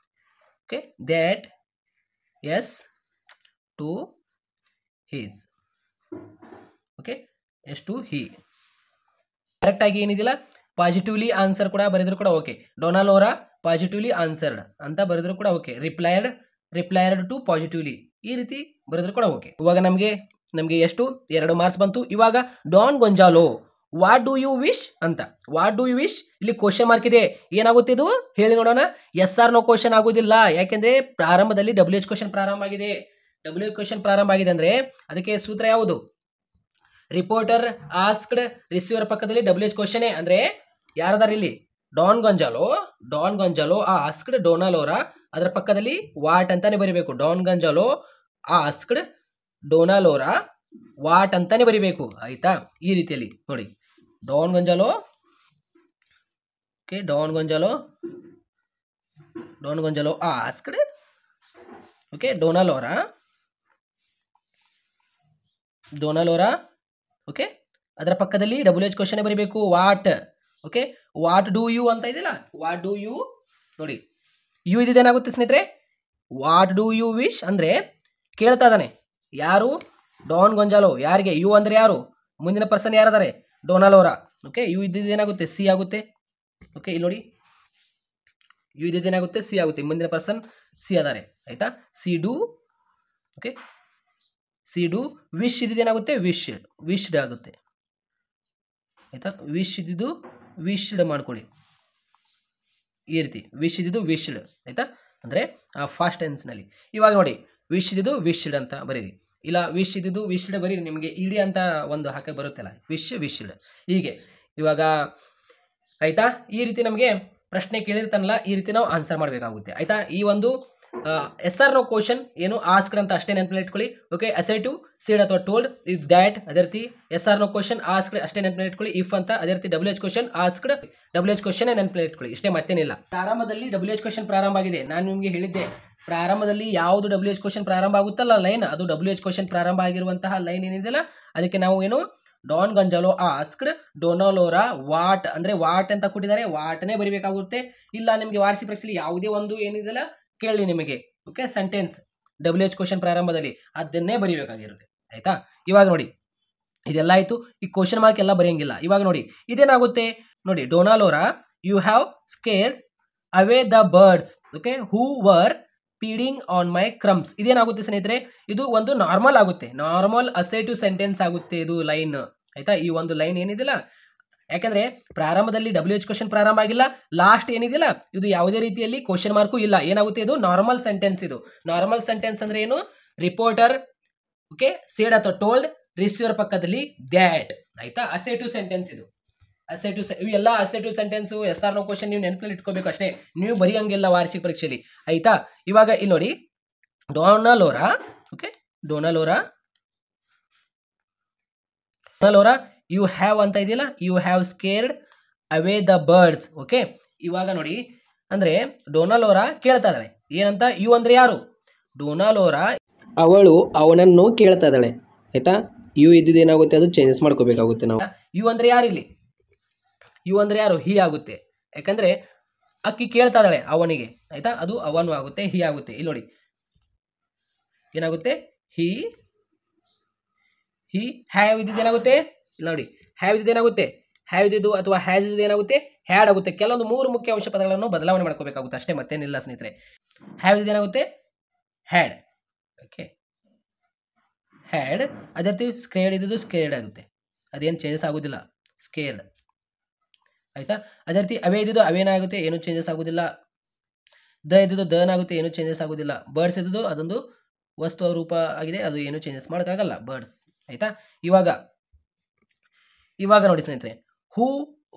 that yes to his okay yes to he. Correct ಆಗಿ ಏನಿದಿಲ್ಲ ಪಾಸಿಟಿವ್ಲಿ ಆನ್ಸರ್ ಕೂಡ ಬರೆದ್ರು ಕೂಡ ಓಕೆ. ಡೋನಾಲೋರಾ ಪಾಸಿಟಿವ್ಲಿ ಆನ್ಸರ್ಡ್ ಅಂತ ಬರೆದ್ರು ಕೂಡ ಓಕೆ. ರಿಪ್ಲೈಡ್ ಟು ಪಾಸಿಟಿವ್ಲಿ ಈ ರೀತಿ ಬರೆದ್ರು ಕೂಡ ಓಕೆ. ಇವಾಗ ನಮಗೆ ಎಷ್ಟು 2 ಮಾರ್ಕ್ಸ್ ಬಂತು. ಇವಾಗ Don Gonzalo what do you wish ಅಂತ. ವಾಟ್ ಡೂ ಯು ವಿಶ್ ಇಲ್ಲಿ ಕ್ವಶನ್ ಮಾರ್ಕ್ ಇದೆ. ಏನಾಗುತ್ತೆ ಇದು ಹೇಳಿ ನೋಡೋಣ? SR ನೋ ಕ್ವಶನ್ ಆಗೋದಿಲ್ಲ. ಯಾಕೆಂದ್ರೆ ಪ್ರಾರಂಭದಲ್ಲಿ WH ಕ್ವಶನ್ ಪ್ರಾರಂಭ ಆಗಿದೆ. WH ಕ್ವಶನ್ ಪ್ರಾರಂಭ ಆಗಿದೆ ಅಂದ್ರೆ ಅದಕ್ಕೆ ಸೂತ್ರ ಯಾವುದು? ರಿಪೋರ್ಟರ್ ಆಸ್ಕ್ಡ್ ರಿಸೀವರ್ ಪಕ್ಕದಲ್ಲಿ WH ಕ್ವಶನ್ ಅಂದ್ರೆ ಯಾರದಾರ ಇಲ್ಲಿ? ಡಾನ್ ಗೊಂಜಾಲೋ ಆಸ್ಕ್ಡ್ ಡೋನಾಲೋರಾ ಅದರ ಪಕ್ಕದಲ್ಲಿ ವಾಟ್ ಅಂತಾನೆ ಬರೀಬೇಕು. Don Gonzalo asked Dona Laura what ಅಂತಾನೆ ಬರೀಬೇಕು. ಆಯ್ತಾ? ಈ ರೀತಿಯಲ್ಲಿ ನೋಡಿ Don Gonzalo okay Don Gonzalo asked okay Dona Laura okay ಅದರ ಪಕ್ಕದಲ್ಲಿ WH ಕ್ವಶನ್ ಬರೀಬೇಕು. What okay what do you ಅಂತ ಇದೆಯಲ್ಲ, ವಾಟ್ ಡೂ ಯು ನೋಡಿ ಯು ಇದೇನಾಗುತ್ತೆ ಸ್ನೇಹಿತರೆ? ವಾಟ್ ಡೂ ಯು ವಿಶ್ ಅಂದರೆ ಕೇಳ್ತಾ ಇದ್ದಾನೆ ಯಾರು? Don Gonzalo. ಯಾರಿಗೆ? ಯು ಅಂದರೆ ಯಾರು? ಮುಂದಿನ ಪರ್ಸನ್ ಯಾರದಾರೆ? ಡೋನಾಲೋರಾ. ಓಕೆ ಯು ಇದ್ದೇನಾಗುತ್ತೆ? ಸಿ ಆಗುತ್ತೆ. ಓಕೆ ಇಲ್ಲಿ ನೋಡಿ ಯು ಇದ್ದೇನಾಗುತ್ತೆ? ಸಿ ಆಗುತ್ತೆ. ಮುಂದಿನ ಪರ್ಸನ್ ಸಿ ಅದಾರೆ. ಆಯ್ತಾ? She do okay she do. Wish ಇದ್ದೇನಾಗುತ್ತೆ? ವಿಶ್ಡ್ ಆಗುತ್ತೆ. ಆಯ್ತಾ? ವಿಶ್ ಇದ್ದಿದ್ದು ವಿಶ್ಡ್ ಮಾಡ್ಕೊಳ್ಳಿ. ಈ ರೀತಿ ವಿಶ್ ಇದ್ದಿದ್ದು ವಿಶ್ಡ್. ಆಯ್ತಾ? ಅಂದರೆ ಫಾಸ್ಟ್ ಟೆನ್ಸ್ನಲ್ಲಿ. ಇವಾಗ ನೋಡಿ ವಿಶ್ ಇದ್ದಿದ್ದು ವಿಶ್ಡ್ ಅಂತ ಬರೀರಿ. ಇಲ್ಲ ವಿಶ್ ಇದ್ದಿದ್ದು ವಿಶ್ಡ್ ಬರೀರಿ. ನಿಮಗೆ ಇಡಿ ಅಂತ ಒಂದು ಹಾಕಿ ಬರುತ್ತಲ್ಲ ವಿಶ್ಡ್ ಹೀಗೆ. ಇವಾಗ ಆಯ್ತಾ? ಈ ರೀತಿ ನಮಗೆ ಪ್ರಶ್ನೆ ಕೇಳಿರ್ತಾನಲ್ಲ ಈ ರೀತಿ ನಾವು ಆನ್ಸರ್ ಮಾಡಬೇಕಾಗುತ್ತೆ. ಆಯ್ತಾ? ಈ ಒಂದು SR ನೋ ಕ್ವಶನ್ ಏನು ಆಸ್ಕ್ಡ್ ಅಂತ ಅಷ್ಟೇ ನೆನಪಲ್ಲಿ ಇಟ್ಕೊಳ್ಳಿ. ಓಕೆ ಅಸರ್ಟಿವ್ ಸೇಡ್ ಅಥವಾ ಟೋಲ್ಡ್ ಇಸ್ ದ್ಯಾಟ್. ಅದೇ ರೀತಿ SR ನೋ ಕ್ವಶನ್ ಆಸ್ಕ್ಡ್ ಅಷ್ಟೇ ನೆನಪಲ್ಲಿ ಇಟ್ಕೊಳ್ಳಿ. ಇಫ್ ಅಂತ. ಅದೇ ರೀತಿ WH question asked WH question ನೆನಪಲ್ಲಿ ಇಟ್ಕೊಳ್ಳಿ. ಇಷ್ಟೇ, ಮತ್ತೇನಿಲ್ಲ. ಪ್ರಾರಂಭದಲ್ಲಿ WH ಕ್ವಶನ್ ಪ್ರಾರಂಭ ಆಗಿದೆ. ನಾನು ನಿಮಗೆ ಹೇಳಿದ್ದೆ ಪ್ರಾರಂಭದಲ್ಲಿ ಯಾವುದು WH ಕ್ವಶನ್ ಪ್ರಾರಂಭ ಆಗುತ್ತಲ್ಲ ಲೈನ್, ಅದು WH ಕ್ವಶನ್ ಪ್ರಾರಂಭ ಆಗಿರುವಂತಹ ಲೈನ್ ಏನಿದೆಯಲ್ಲ ಅದಕ್ಕೆ ನಾವು ಏನು Don Gonzalo asked Dona Laura what ಅಂದರೆ ವಾಟ್ ಅಂತ ಕೊಟ್ಟಿದ್ದಾರೆ, ವಾಟ್ನೇ ಬರೀಬೇಕಾಗುತ್ತೆ. ಇಲ್ಲ ನಿಮಗೆ ವಾರ್ಷಿಕ ಪರೀಕ್ಷೆಯಲ್ಲಿ ಯಾವುದೇ ಒಂದು ಏನಿದೆಯಲ್ಲ ಕೇಳಿ ನಿಮಗೆ ಓಕೆ ಸೆಂಟೆನ್ಸ್ WH ಕ್ವಶನ್ ಪ್ರಾರಂಭದಲ್ಲಿ ಅದನ್ನೇ ಬರೀಬೇಕಾಗಿರುತ್ತೆ. ಆಯ್ತಾ? ಇವಾಗ ನೋಡಿ ಇದೆಲ್ಲ ಆಯಿತು. ಈ ಕ್ವಶನ್ ಮಾರ್ಕ್ ಎಲ್ಲ ಬರೆಯಂಗಿಲ್ಲ. ಇವಾಗ ನೋಡಿ ಇದೇನಾಗುತ್ತೆ ನೋಡಿ Dona Laura you have scared away the birds okay who were feeding on my crumbs. ಇದೇನಾಗುತ್ತೆ ಸ್ನೇಹಿತರೆ? ಇದು ಒಂದು ನಾರ್ಮಲ್ ಆಗುತ್ತೆ. ನಾರ್ಮಲ್ ಅಸರ್ಟಿವ್ ಸೆಂಟೆನ್ಸ್ ಆಗುತ್ತೆ ಇದು ಲೈನ್. ಆಯ್ತಾ? ಈ ಒಂದು ಲೈನ್ ಏನಿದೆಯಲ್ಲ ಯಾಕಂದ್ರೆ ಪ್ರಾರಂಭದಲ್ಲಿ WH ಕ್ವಶನ್ ಪ್ರಾರಂಭ ಆಗಿಲ್ಲ, ಲಾಸ್ಟ್ ಏನಿದೆಯಲ್ಲ ಇದು ಯಾವುದೇ ರೀತಿಯಲ್ಲಿ ಕ್ವಶನ್ ಮಾರ್ಕು ಇಲ್ಲ. ಏನಾಗುತ್ತೆ, ಇದು ನಾರ್ಮಲ್ ಸೆಂಟೆನ್ಸ್. ಇದು ನಾರ್ಮಲ್ ಸೆಂಟೆನ್ಸ್ ಅಂದ್ರೆ ಏನು, ರಿಪೋರ್ಟರ್ ಓಕೆ ಸೇಡ್ ಅಥವಾ ಟೋಲ್ಡ್, ರಿಸೀವರ್ ಪಕ್ಕದಲ್ಲಿ ದ್ಯಾಟ್. ಆಯ್ತಾ, ಅಸೆಟಿವ್ ಸೆಂಟೆನ್ಸ್ ಇದು. ಅಸೆಟಿವ್ ಇವೆಲ್ಲ assertive sentence yes or no question ನೀವು ನೆನಪಿನಲ್ಲಿ ಇಟ್ಕೋಬೇಕು ಅಷ್ಟೇ, ನೀವು ಬರೆಯಂಗಿಲ್ಲ ವಾರ್ಷಿಕ ಪರೀಕ್ಷೆಯಲ್ಲಿ. ಆಯ್ತಾ, ಇವಾಗ ಇಲ್ಲಿ ನೋಡಿ ಡೋನಾಲೋರಾ ಓಕೆ ಡೋನಾಲೋರಾ ಯು ಹ್ಯಾವ್ ಅಂತ ಇದೆಯಲ್ಲ, you have scared away the birds. Okay, ಇವಾಗ ನೋಡಿ ಅಂದ್ರೆ ಡೋನಾಲೋರಾ ಕೇಳ್ತಾ ಇದ್ದಾಳೆ ಏನಂತ, ಯು ಅಂದ್ರೆ ಯಾರು, ಡೋನಾಲೋರಾ ಅವಳು ಅವನನ್ನು ಕೇಳ್ತಾ ಇದ್ದಾಳೆ. ಆಯ್ತಾ, ಯು ಇದ್ದಿದ್ದು ಏನಾಗುತ್ತೆ, ಅದು ಚೇಂಜಸ್ ಮಾಡ್ಕೋಬೇಕಾಗುತ್ತೆ ನಾವು. ಯು ಅಂದ್ರೆ ಯಾರು ಇಲ್ಲಿ, ಯು ಅಂದ್ರೆ ಯಾರು, ಹಿ ಆಗುತ್ತೆ. ಯಾಕಂದ್ರೆ ಅಕ್ಕಿ ಕೇಳ್ತಾ ಇದ್ದಾಳೆ ಅವನಿಗೆ. ಆಯ್ತಾ, ಅದು ಅವನು ಆಗುತ್ತೆ, ಹಿ ಆಗುತ್ತೆ. ಇಲ್ಲಿ ನೋಡಿ ಏನಾಗುತ್ತೆ, ಹಿ ಹ್ಯಾವ್ ಇದ್ದಿದ್ದು ಏನಾಗುತ್ತೆ, ನೋಡಿ ಹ್ಯಾವ್ ಇದ್ದಿದ್ದು ಏನಾಗುತ್ತೆ, ಹ್ಯಾವ್ ಇದ್ದಿದ್ದು ಅಥವಾ ಹ್ಯಾಸ್ ಇದ್ದಿದ್ದು ಏನಾಗುತ್ತೆ, ಹ್ಯಾಡ್ ಆಗುತ್ತೆ. ಕೆಲವೊಂದು 3 ಮುಖ್ಯ ಅಂಶ ಪದಗಳನ್ನು ಬದಲಾವಣೆ ಮಾಡ್ಕೋಬೇಕಾಗುತ್ತೆ ಅಷ್ಟೇ, ಮತ್ತೇನಿಲ್ಲ ಸ್ನೇಹಿತರೆ. ಹ್ಯಾವ್ ಇದ್ದಿದ್ದು ಏನಾಗುತ್ತೆ, ಹ್ಯಾಡ್. Okay, had. ಅದೇ ರೀತಿ ಸ್ಕೇರ್ಡ್ ಇದ್ದಿದ್ದು ಸ್ಕೇರ್ಡ್ ಆಗುತ್ತೆ, ಅದೇನು ಚೇಂಜಸ್ ಆಗೋದಿಲ್ಲ, ಸ್ಕೇರ್ಡ್. ಆಯ್ತಾ, ಅದೇ ರೀತಿ ಅವೇ ಇದ್ದಿದ್ದು ಅವೇನಾಗುತ್ತೆ, ಏನು ಚೇಂಜಸ್ ಆಗೋದಿಲ್ಲ. ದ ಇದ್ದಿದ್ದು ದನಾಗುತ್ತೆ, ಏನು ಚೇಂಜಸ್ ಆಗೋದಿಲ್ಲ. ಬರ್ಡ್ಸ್ ಇದ್ದಿದ್ದು ಅದೊಂದು ವಸ್ತು ರೂಪ ಆಗಿದೆ, ಅದು ಏನು ಚೇಂಜಸ್ ಮಾಡೋಕ್ಕಾಗಲ್ಲ, ಬರ್ಡ್ಸ್. ಆಯ್ತಾ, ಇವಾಗ ನೋಡಿ ಸ್ನೇಹಿತರೆ, ಹೂ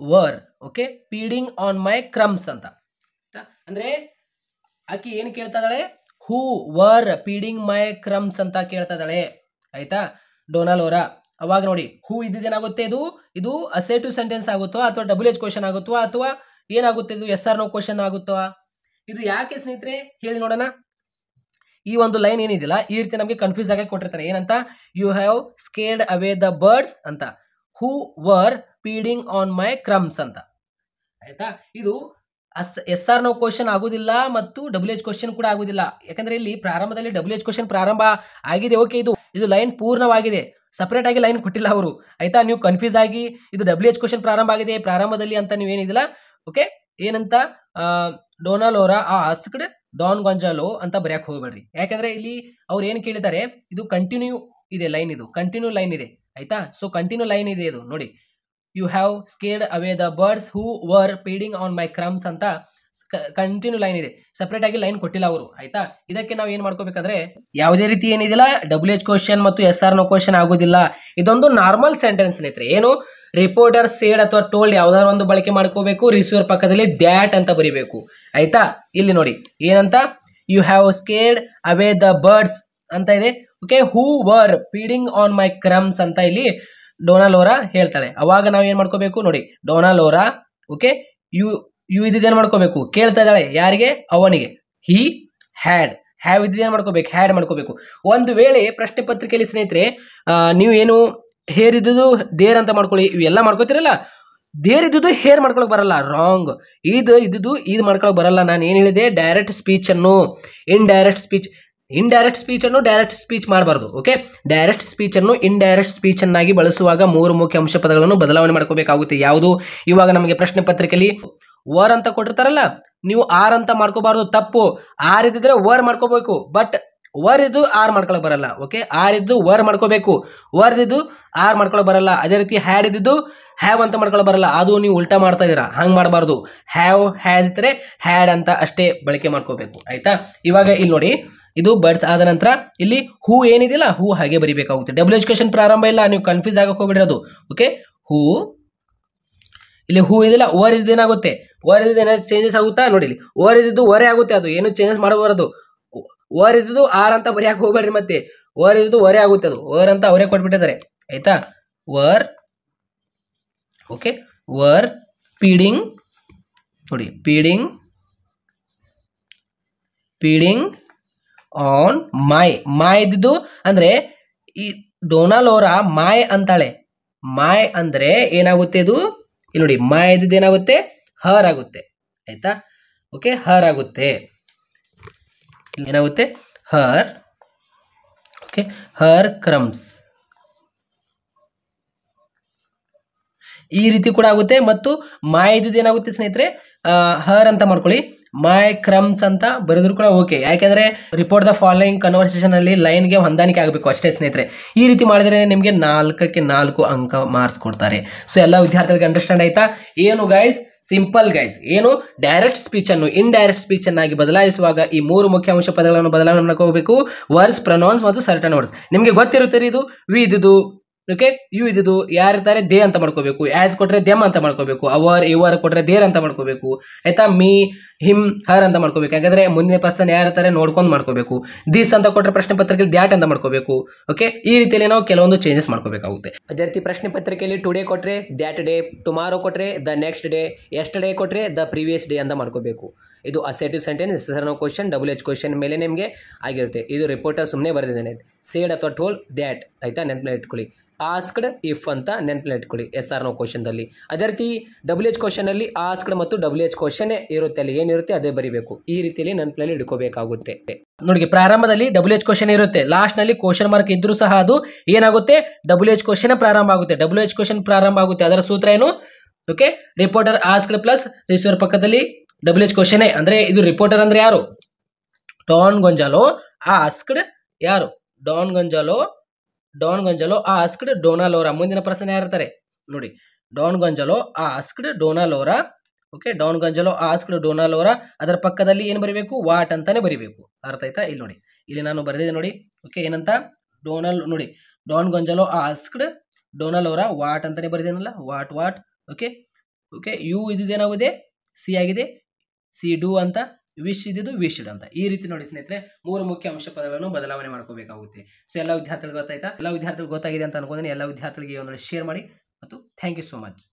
var okay feeding on my crumbs ಅಂತ. ಅಂದ್ರೆ ಆಕಿ ಏನು ಕೇಳ್ತಾ ಇದ್ದಾಳೆ, ಹೂ ವರ್ ಫೀಡಿಂಗ್ ಮೈ ಕ್ರಮ್ಸ್ ಅಂತ ಕೇಳ್ತಾ ಇದ್ದಾಳೆ. ಆಯ್ತಾ, ಡೋನಾಲೋರಾ. ಅವಾಗ ನೋಡಿ ಹೂ ಇದ್ದಿದ್ದೇನಾಗುತ್ತೆ, ಇದು ಅಸೆಟಿವ್ ಸೆಂಟೆನ್ಸ್ ಆಗುತ್ತೋ ಅಥವಾ WH ಕ್ವಶನ್ ಆಗುತ್ತೋ ಅಥವಾ ಏನಾಗುತ್ತೆ, ಇದು ಎಸ್ ಆರ್ ನೋ ಕ್ವಶನ್ ಆಗುತ್ತೋ. ಇದು ಯಾಕೆ ಸ್ನೇಹಿತರೆ ಹೇಳಿ ನೋಡೋಣ. ಈ ಒಂದು ಲೈನ್ ಏನಿದಿಲ್ಲ ಈ ರೀತಿ ನಮಗೆ ಕನ್ಫ್ಯೂಸ್ ಆಗಿ ಕೊಟ್ಟಿರ್ತಾನೆ. ಏನಂತ, you have scared away the birds ಅಂತ, who were feeding on my crumbs ಅಂತ. ಆಯ್ತಾ, ಇದು ಎಸ್ ಆರ್ ನೋ ಕ್ವಶನ್ ಆಗುದಿಲ್ಲ ಮತ್ತು WH ಕ್ವಶನ್ ಕೂಡ ಆಗುದಿಲ್ಲ. ಯಾಕಂದ್ರೆ ಇಲ್ಲಿ ಪ್ರಾರಂಭದಲ್ಲಿ WH ಕ್ವಶನ್ ಪ್ರಾರಂಭ ಆಗಿದೆ. ಓಕೆ, ಇದು ಲೈನ್ ಪೂರ್ಣವಾಗಿದೆ, ಸಪರೇಟ್ ಆಗಿ ಲೈನ್ ಕೊಟ್ಟಿಲ್ಲ ಅವರು. ಆಯ್ತಾ, ನೀವು ಕನ್ಫ್ಯೂಸ್ ಆಗಿ ಇದು WH ಕ್ವಶನ್ ಪ್ರಾರಂಭ ಆಗಿದೆ ಪ್ರಾರಂಭದಲ್ಲಿ ಅಂತ ನೀವು ಏನಿದಿಲ್ಲ. ಓಕೆ, ಏನಂತ ಡೋನಾಲೋರಾ ಆಸ್ಕ್ಡ್ ಡಾನ್ ಗೊಂಜಾಲೋ ಅಂತ ಬರೆಯಕ್ಕೆ ಹೋಗ್ಬೇಡ್ರಿ. ಯಾಕಂದ್ರೆ ಇಲ್ಲಿ ಅವ್ರು ಏನು ಕೇಳಿದ್ದಾರೆ, ಇದು ಕಂಟಿನ್ಯೂ ಇದೆ ಲೈನ್, ಇದು ಕಂಟಿನ್ಯೂ ಲೈನ್ ಇದೆ. ಆಯ್ತಾ, ಸೊ ಕಂಟಿನ್ಯೂ ಲೈನ್ ಇದೆ ಇದು ನೋಡಿ. You have scared away the birds who were feeding on my crumbs ಅಂತ ಕಂಟಿನ್ಯೂ ಲೈನ್ ಇದೆ, ಸಪರೇಟ್ ಆಗಿ ಲೈನ್ ಕೊಟ್ಟಿಲ್ಲ ಅವರು. ಆಯ್ತಾ, ಇದಕ್ಕೆ ನಾವು ಏನ್ ಮಾಡ್ಕೋಬೇಕಂದ್ರೆ ಯಾವುದೇ ರೀತಿ ಏನಿದಿಲ್ಲ WH ಕ್ವಶನ್ ಮತ್ತು ಎಸ್ ಆರ್ ನೋ ಕ್ವಶನ್ ಆಗೋದಿಲ್ಲ. ಇದೊಂದು ನಾರ್ಮಲ್ ಸೆಂಟೆನ್ಸ್ ಸ್ನೇಹಿತರೆ. ಏನು, ರಿಪೋರ್ಟರ್ ಸೇಡ್ ಅಥವಾ ಟೋಲ್ಡ್ ಯಾವ್ದಾದ್ರು ಒಂದು ಬಳಕೆ ಮಾಡ್ಕೋಬೇಕು, ರಿಸೀವರ್ ಪಕ್ಕದಲ್ಲಿ ದ್ಯಾಟ್ ಅಂತ ಬರಿಬೇಕು. ಆಯ್ತಾ, ಇಲ್ಲಿ ನೋಡಿ ಏನಂತ, you have scared away the birds ಅಂತ ಇದೆ. Okay, who were feeding on my crumbs ಅಂತ ಇಲ್ಲಿ ಡೋನಾಲೋರಾ ಹೇಳ್ತಾಳೆ. ಅವಾಗ ನಾವು ಏನ್ ಮಾಡ್ಕೋಬೇಕು ನೋಡಿ, ಡೋನಾಲೋರಾ ಓಕೆ ಯು ಇದ್ದೇನು ಮಾಡ್ಕೋಬೇಕು, ಕೇಳ್ತಾ ಇದ್ದಾಳೆ ಯಾರಿಗೆ, ಅವನಿಗೆ. ಹಿ ಹ್ಯಾಡ್, ಹ್ಯಾವ್ ಇದ್ದೇನು ಮಾಡ್ಕೋಬೇಕು, ಹ್ಯಾಡ್ ಮಾಡ್ಕೋಬೇಕು. ಒಂದು ವೇಳೆ ಪ್ರಶ್ನೆ ಪತ್ರಿಕೆಯಲ್ಲಿ ಸ್ನೇಹಿತರೆ ನೀವು ಏನು ಹೇರ್ ಇದ್ದುದು ದೇರ್ ಅಂತ ಮಾಡ್ಕೊಳ್ಳಿ, ಇವೆಲ್ಲ ಮಾಡ್ಕೋತಿರಲ್ಲ, ದೇರ್ ಇದ್ದುದು ಹೇರ್ ಮಾಡ್ಕೊಳಕ್ ಬರಲ್ಲ, ರಾಂಗ್. ಇದ್ದುದು ಇದು ಮಾಡ್ಕೊಳಕ್ ಬರಲ್ಲ. ನಾನು ಏನು ಹೇಳಿದೆ, ಡೈರೆಕ್ಟ್ ಸ್ಪೀಚ್ ಅನ್ನು ಇಂಡೈರೆಕ್ಟ್ ಸ್ಪೀಚ್ ಅನ್ನು ಡೈರೆಕ್ಟ್ ಸ್ಪೀಚ್ ಮಾಡಬಾರ್ದು. ಓಕೆ, ಡೈರೆಕ್ಟ್ ಸ್ಪೀಚ್ ಅನ್ನು ಇಂಡೈರೆಕ್ಟ್ ಸ್ಪೀಚ್ ಅನ್ನಾಗಿ ಬಳಸುವಾಗ 3 ಮುಖ್ಯ ಅಂಶ ಪದಗಳನ್ನು ಬದಲಾವಣೆ ಮಾಡ್ಕೋಬೇಕಾಗುತ್ತೆ. ಯಾವುದು, ಇವಾಗ ನಮಗೆ ಪ್ರಶ್ನೆ ಪತ್ರಿಕೆಯಲ್ಲಿ ವರ್ ಅಂತ ಕೊಟ್ಟಿರ್ತಾರಲ್ಲ, ನೀವು ಆರ್ ಅಂತ ಮಾಡ್ಕೋಬಾರ್ದು, ತಪ್ಪು. ಆರ್ ಇದ್ದಿದ್ರೆ ವರ್ ಮಾಡ್ಕೋಬೇಕು, ಬಟ್ ವರ್ ಇದ್ದು ಆರ್ ಮಾಡ್ಕೊಳಕ್ ಬರಲ್ಲ. ಓಕೆ, ಆರ್ ಇದ್ದು ವರ್ ಮಾಡ್ಕೋಬೇಕು, ವರ್ ಇದ್ದು ಆರ್ ಮಾಡ್ಕೊಳಕ್ ಬರಲ್ಲ. ಅದೇ ರೀತಿ ಹ್ಯಾಡ್ ಇದ್ದು ಹ್ಯಾವ್ ಅಂತ ಮಾಡ್ಕೊಳಕ್ ಬರಲ್ಲ, ಅದು ನೀವು ಉಲ್ಟಾ ಮಾಡ್ತಾ ಇದೀರಾ, ಹಂಗೆ ಮಾಡಬಾರ್ದು. ಹ್ಯಾವ್ ಹ್ಯಾಸ್ ಇದ್ರೆ ಹ್ಯಾಡ್ ಅಂತ ಅಷ್ಟೇ ಬಳಕೆ ಮಾಡ್ಕೋಬೇಕು. ಆಯ್ತಾ, ಇವಾಗ ಇಲ್ಲಿ ನೋಡಿ, ಇದು ಬರ್ಡ್ಸ್ ಆದ ನಂತರ ಇಲ್ಲಿ ಹೂ ಏನಿದೆಯಲ್ಲ, ಹೂ ಹಾಗೆ ಬರಿಬೇಕಾಗುತ್ತೆ. WH ಕ್ವಶನ್ ಪ್ರಾರಂಭ ಇಲ್ಲ, ನೀವು ಕನ್ಫ್ಯೂಸ್ ಆಗಕ್ಕೆ ಹೋಗ್ಬಿಡಿರೋದು. ಓಕೆ, ಹೂ ಇಲ್ಲಿ ಹೂ ಇದೆಯಲ್ಲ, ಓವರ್ ಇದ್ದು ಏನಾಗುತ್ತೆ, ಓವರ್ ಇದ್ದು ಏನಾದ್ರು ಚೇಂಜಸ್ ಆಗುತ್ತಾ ನೋಡಿ. ಇಲ್ಲಿ ಓವರ್ ಇದ್ದು ಓರೇ ಆಗುತ್ತೆ, ಅದು ಏನು ಚೇಂಜಸ್ ಮಾಡಬಾರದು. ಓವರ್ ಇದ್ದು ಆರ್ ಅಂತ ಬರೆಯಕ್ಕೆ ಹೋಗ್ಬೇಡ್ರಿ, ಮತ್ತೆ ಓವರ್ ಇದ್ದು ಓರೇ ಆಗುತ್ತೆ, ಅದು ಓವರ್ ಅಂತ ಅವರೇ ಕೊಟ್ಬಿಟ್ಟಿದ್ದಾರೆ. ಆಯ್ತಾ, ವರ್ ಓಕೆ ವರ್ ಫೀಡಿಂಗ್ ನೋಡಿ, ಫೀಡಿಂಗ್ ಆನ್ ಮೈ ಇದ್ದು ಅಂದ್ರೆ ಈ ಡೋನಾಲೋರಾ ಮಾಯ್ ಅಂತಾಳೆ. ಮಾಯ್ ಅಂದ್ರೆ ಏನಾಗುತ್ತೆ, ಇದು ಇಲ್ಲಿ ನೋಡಿ, ಮಾಯ್ ಇದ್ದು ಏನಾಗುತ್ತೆ, ಹರ್ ಆಗುತ್ತೆ. ಆಯ್ತಾ, ಓಕೆ, ಹರ್ ಆಗುತ್ತೆ, ಏನಾಗುತ್ತೆ, ಹರ್. ಓಕೆ, ಹರ್ ಕ್ರಮ್ಸ್ ಈ ರೀತಿ ಕೂಡ ಆಗುತ್ತೆ. ಮತ್ತು ಮಾಯ್ ಇದ್ದು ಏನಾಗುತ್ತೆ ಸ್ನೇಹಿತರೆ, ಹರ್ ಅಂತ ಮಾಡ್ಕೊಳ್ಳಿ. ಮೈ ಕ್ರಮ್ಸ್ ಅಂತ ಬರೆದ್ರು ಕೂಡ ಓಕೆ. ಯಾಕೆಂದ್ರೆ ರಿಪೋರ್ಟ್ ದ ಫಾಲೋಯಿಂಗ್ ಕನ್ವರ್ಸೇಷನ್ ಅಲ್ಲಿ ಲೈನ್ಗೆ ಹೊಂದಾಣಿಕೆ ಆಗಬೇಕು ಅಷ್ಟೇ ಸ್ನೇಹಿತರೆ. ಈ ರೀತಿ ಮಾಡಿದ್ರೆ ನಿಮಗೆ 4ಕ್ಕೆ 4 ಅಂಕ ಮಾರ್ಕ್ಸ್ ಕೊಡ್ತಾರೆ. ಸೊ ಎಲ್ಲ ವಿದ್ಯಾರ್ಥಿಗಳಿಗೆ ಅಂಡರ್ಸ್ಟ್ಯಾಂಡ್ ಆಯ್ತಾ? ಏನು ಗೈಸ್, ಸಿಂಪಲ್ ಗೈಸ್, ಏನು ಡೈರೆಕ್ಟ್ ಸ್ಪೀಚ್ ಅನ್ನು ಇಂಡೈರೆಕ್ಟ್ ಸ್ಪೀಚ್ ಅನ್ನಾಗಿ ಬದಲಾಯಿಸುವಾಗ ಈ 3 ಮುಖ್ಯಾಂಶ ಪದಗಳನ್ನು ಬದಲಾವಣೆ ಮಾಡ್ಕೋಬೇಕು. ವರ್ಡ್ಸ್, ಪ್ರೊನೌನ್ಸ್ ಮತ್ತು ಸರ್ಟನ್ ವರ್ಡ್ಸ್. ನಿಮಗೆ ಗೊತ್ತಿರುತ್ತೆ ಇದು ವಿ ಇದ್ದು, ಓಕೆ, ಯು ಇದ್ದು, ಯಾರಿರ್ತಾರೆ ದೇ ಅಂತ ಮಾಡ್ಕೋಬೇಕು. ಆಸ್ ಕೊಟ್ರೆ ದೆಮ್ ಅಂತ ಮಾಡ್ಕೋಬೇಕು. ಅವರ್ ಇವರ್ ಕೊಟ್ರೆ ದೇರ್ ಅಂತ ಮಾಡ್ಕೋಬೇಕು. ಆಯ್ತಾ? ಮೀ, ಹಿಮ್, ಹರ್ ಅಂತ ಮಾಡ್ಕೋಬೇಕು. ಯಾಕಂದ್ರೆ ಮುಂದಿನ ಪರ್ಸನ್ ಯಾರಿರ್ತಾರೆ ನೋಡ್ಕೊಂಡು ಮಾಡ್ಕೋಬೇಕು. ದಿಸ್ ಅಂತ ಕೊಟ್ರೆ ಪ್ರಶ್ನೆ ಪತ್ರಿಕೆಯಲ್ಲಿ ದ್ಯಾಟ್ ಅಂತ ಮಾಡ್ಕೋಬೇಕು. ಓಕೆ, ಈ ರೀತಿಯಲ್ಲಿ ನಾವು ಕೆಲವೊಂದು ಚೇಂಜಸ್ ಮಾಡ್ಕೋಬೇಕಾಗುತ್ತೆ. ಅದೇ ರೀತಿ ಪ್ರಶ್ನೆ ಪತ್ರಿಕೆಯಲ್ಲಿ ಟುಡೇ ಕೊಟ್ರೆ ದ್ಯಾಟ್ ಡೇ, ಟುಮಾರೋ ಕೊಟ್ರೆ ದ ನೆಕ್ಸ್ಟ್ ಡೇ, ಎಸ್ಟರ್ಡೇ ಕೊಟ್ರೆ ದ ಪ್ರೀವಿಯಸ್ ಡೇ ಅಂತ ಮಾಡ್ಕೋಬೇಕು. ಇದು assertive sentence, no question, WH question ಮೇಲೆ ನಿಮಗೆ ಆಗಿರುತ್ತೆ. ಇದು ರಿಪೋರ್ಟರ್ ಸುಮ್ಮನೆ ಬರೆದಿದ್ದಾನೆ. ಸೇಡ್ ಅಥವಾ ಟೋಲ್ ದ್ಯಾಟ್, ಆಯ್ತಾ, ನೆನಪಿನಲ್ಲಿ ಇಟ್ಕೊಳ್ಳಿ. ಆಸ್ಕ್ಡ್ ಇಫ್ ಅಂತ ನೆನಪಿನಲ್ಲಿ ಇಟ್ಕೊಳ್ಳಿ SR ನೋ ಕ್ವಶನ್ದಲ್ಲಿ. ಅದೇ ರೀತಿ WH ಕ್ವಶನಲ್ಲಿ ಆಸ್ಕ್ಡ್ ಮತ್ತು WH ಕ್ವಶನ್ ಇರುತ್ತೆ, ಅಲ್ಲಿ ಏನಿರುತ್ತೆ ಅದೇ ಬರೀಬೇಕು. ಈ ರೀತಿಯಲ್ಲಿ ನೆನಪಿನಲ್ಲಿ ಇಟ್ಕೋಬೇಕಾಗುತ್ತೆ. ನೋಡಿ, ಪ್ರಾರಂಭದಲ್ಲಿ WH ಕ್ವಶನ್ ಇರುತ್ತೆ, ಲಾಸ್ಟ್ ನಲ್ಲಿ ಕ್ವಶನ್ ಮಾರ್ಕ್ ಇದ್ರೂ ಸಹ ಅದು ಏನಾಗುತ್ತೆ, WH ಕ್ವಶನ್ ಪ್ರಾರಂಭ ಆಗುತ್ತೆ. WH ಕ್ವಶನ್ ಪ್ರಾರಂಭ ಆಗುತ್ತೆ, ಅದರ ಸೂತ್ರ ಏನು? Okay, reporter asked plus receiver ಪಕ್ಕದಲ್ಲಿ WH ಕ್ವಶನ್. ಅಂದ್ರೆ ಇದು ರಿಪೋರ್ಟರ್ ಅಂದ್ರೆ ಯಾರು? ಡಾನ್ ಗೊಂಜಾಲೋ ಆಸ್ಕ್ಡ್, ಯಾರು? Don Gonzalo asked Dona Laura. ಮುಂದಿನ ಪ್ರಶ್ನೆ ಯಾರಿರ್ತಾರೆ ನೋಡಿ, Don Gonzalo asked Dona Laura. Okay, Don Gonzalo asked Dona Laura. ಅದರ ಪಕ್ಕದಲ್ಲಿ ಏನು ಬರೀಬೇಕು? ವಾಟ್ ಅಂತಾನೆ ಬರೀಬೇಕು. ಅರ್ಥ ಆಯ್ತಾ? ಇಲ್ಲಿ ನೋಡಿ, ಇಲ್ಲಿ ನಾನು ಬರೆದಿದ್ದೆ ನೋಡಿ. ಓಕೆ, ಏನಂತ? ನೋಡಿ, Don Gonzalo asked Dona Laura, what ಅಂತಾನೆ ಬರೆದೇನಲ್ಲ, ವಾಟ್. ಓಕೆ, ಯು ಇದೇನಾಗಿದೆ? ಸಿ ಆಗಿದೆ. ಸಿ ಡೂ ಅಂತ, ವಿಶ್ ಇದ್ದು ವಿಶ್ಡ್ ಅಂತ. ಈ ರೀತಿ ನೋಡಿ ಸ್ನೇಹಿತರೆ, 3 ಮುಖ್ಯ ಅಂಶ ಪದಗಳನ್ನು ಬದಲಾವಣೆ ಮಾಡ್ಕೋಬೇಕಾಗುತ್ತೆ. ಸೊ ಎಲ್ಲ ವಿದ್ಯಾರ್ಥಿಗಳು ಗೊತ್ತಾಯ್ತಾ? ಎಲ್ಲ ವಿದ್ಯಾರ್ಥಿಗಳು ಗೊತ್ತಾಗಿದೆ ಅಂತ ಅನ್ಕೊಂಡ್ರೆ ಎಲ್ಲ ವಿದ್ಯಾರ್ಥಿಗಳಿಗೆ ಒಂದು ಶೇರ್ ಮಾಡಿ ಮತ್ತು ಥ್ಯಾಂಕ್ ಯು ಸೋ ಮಚ್.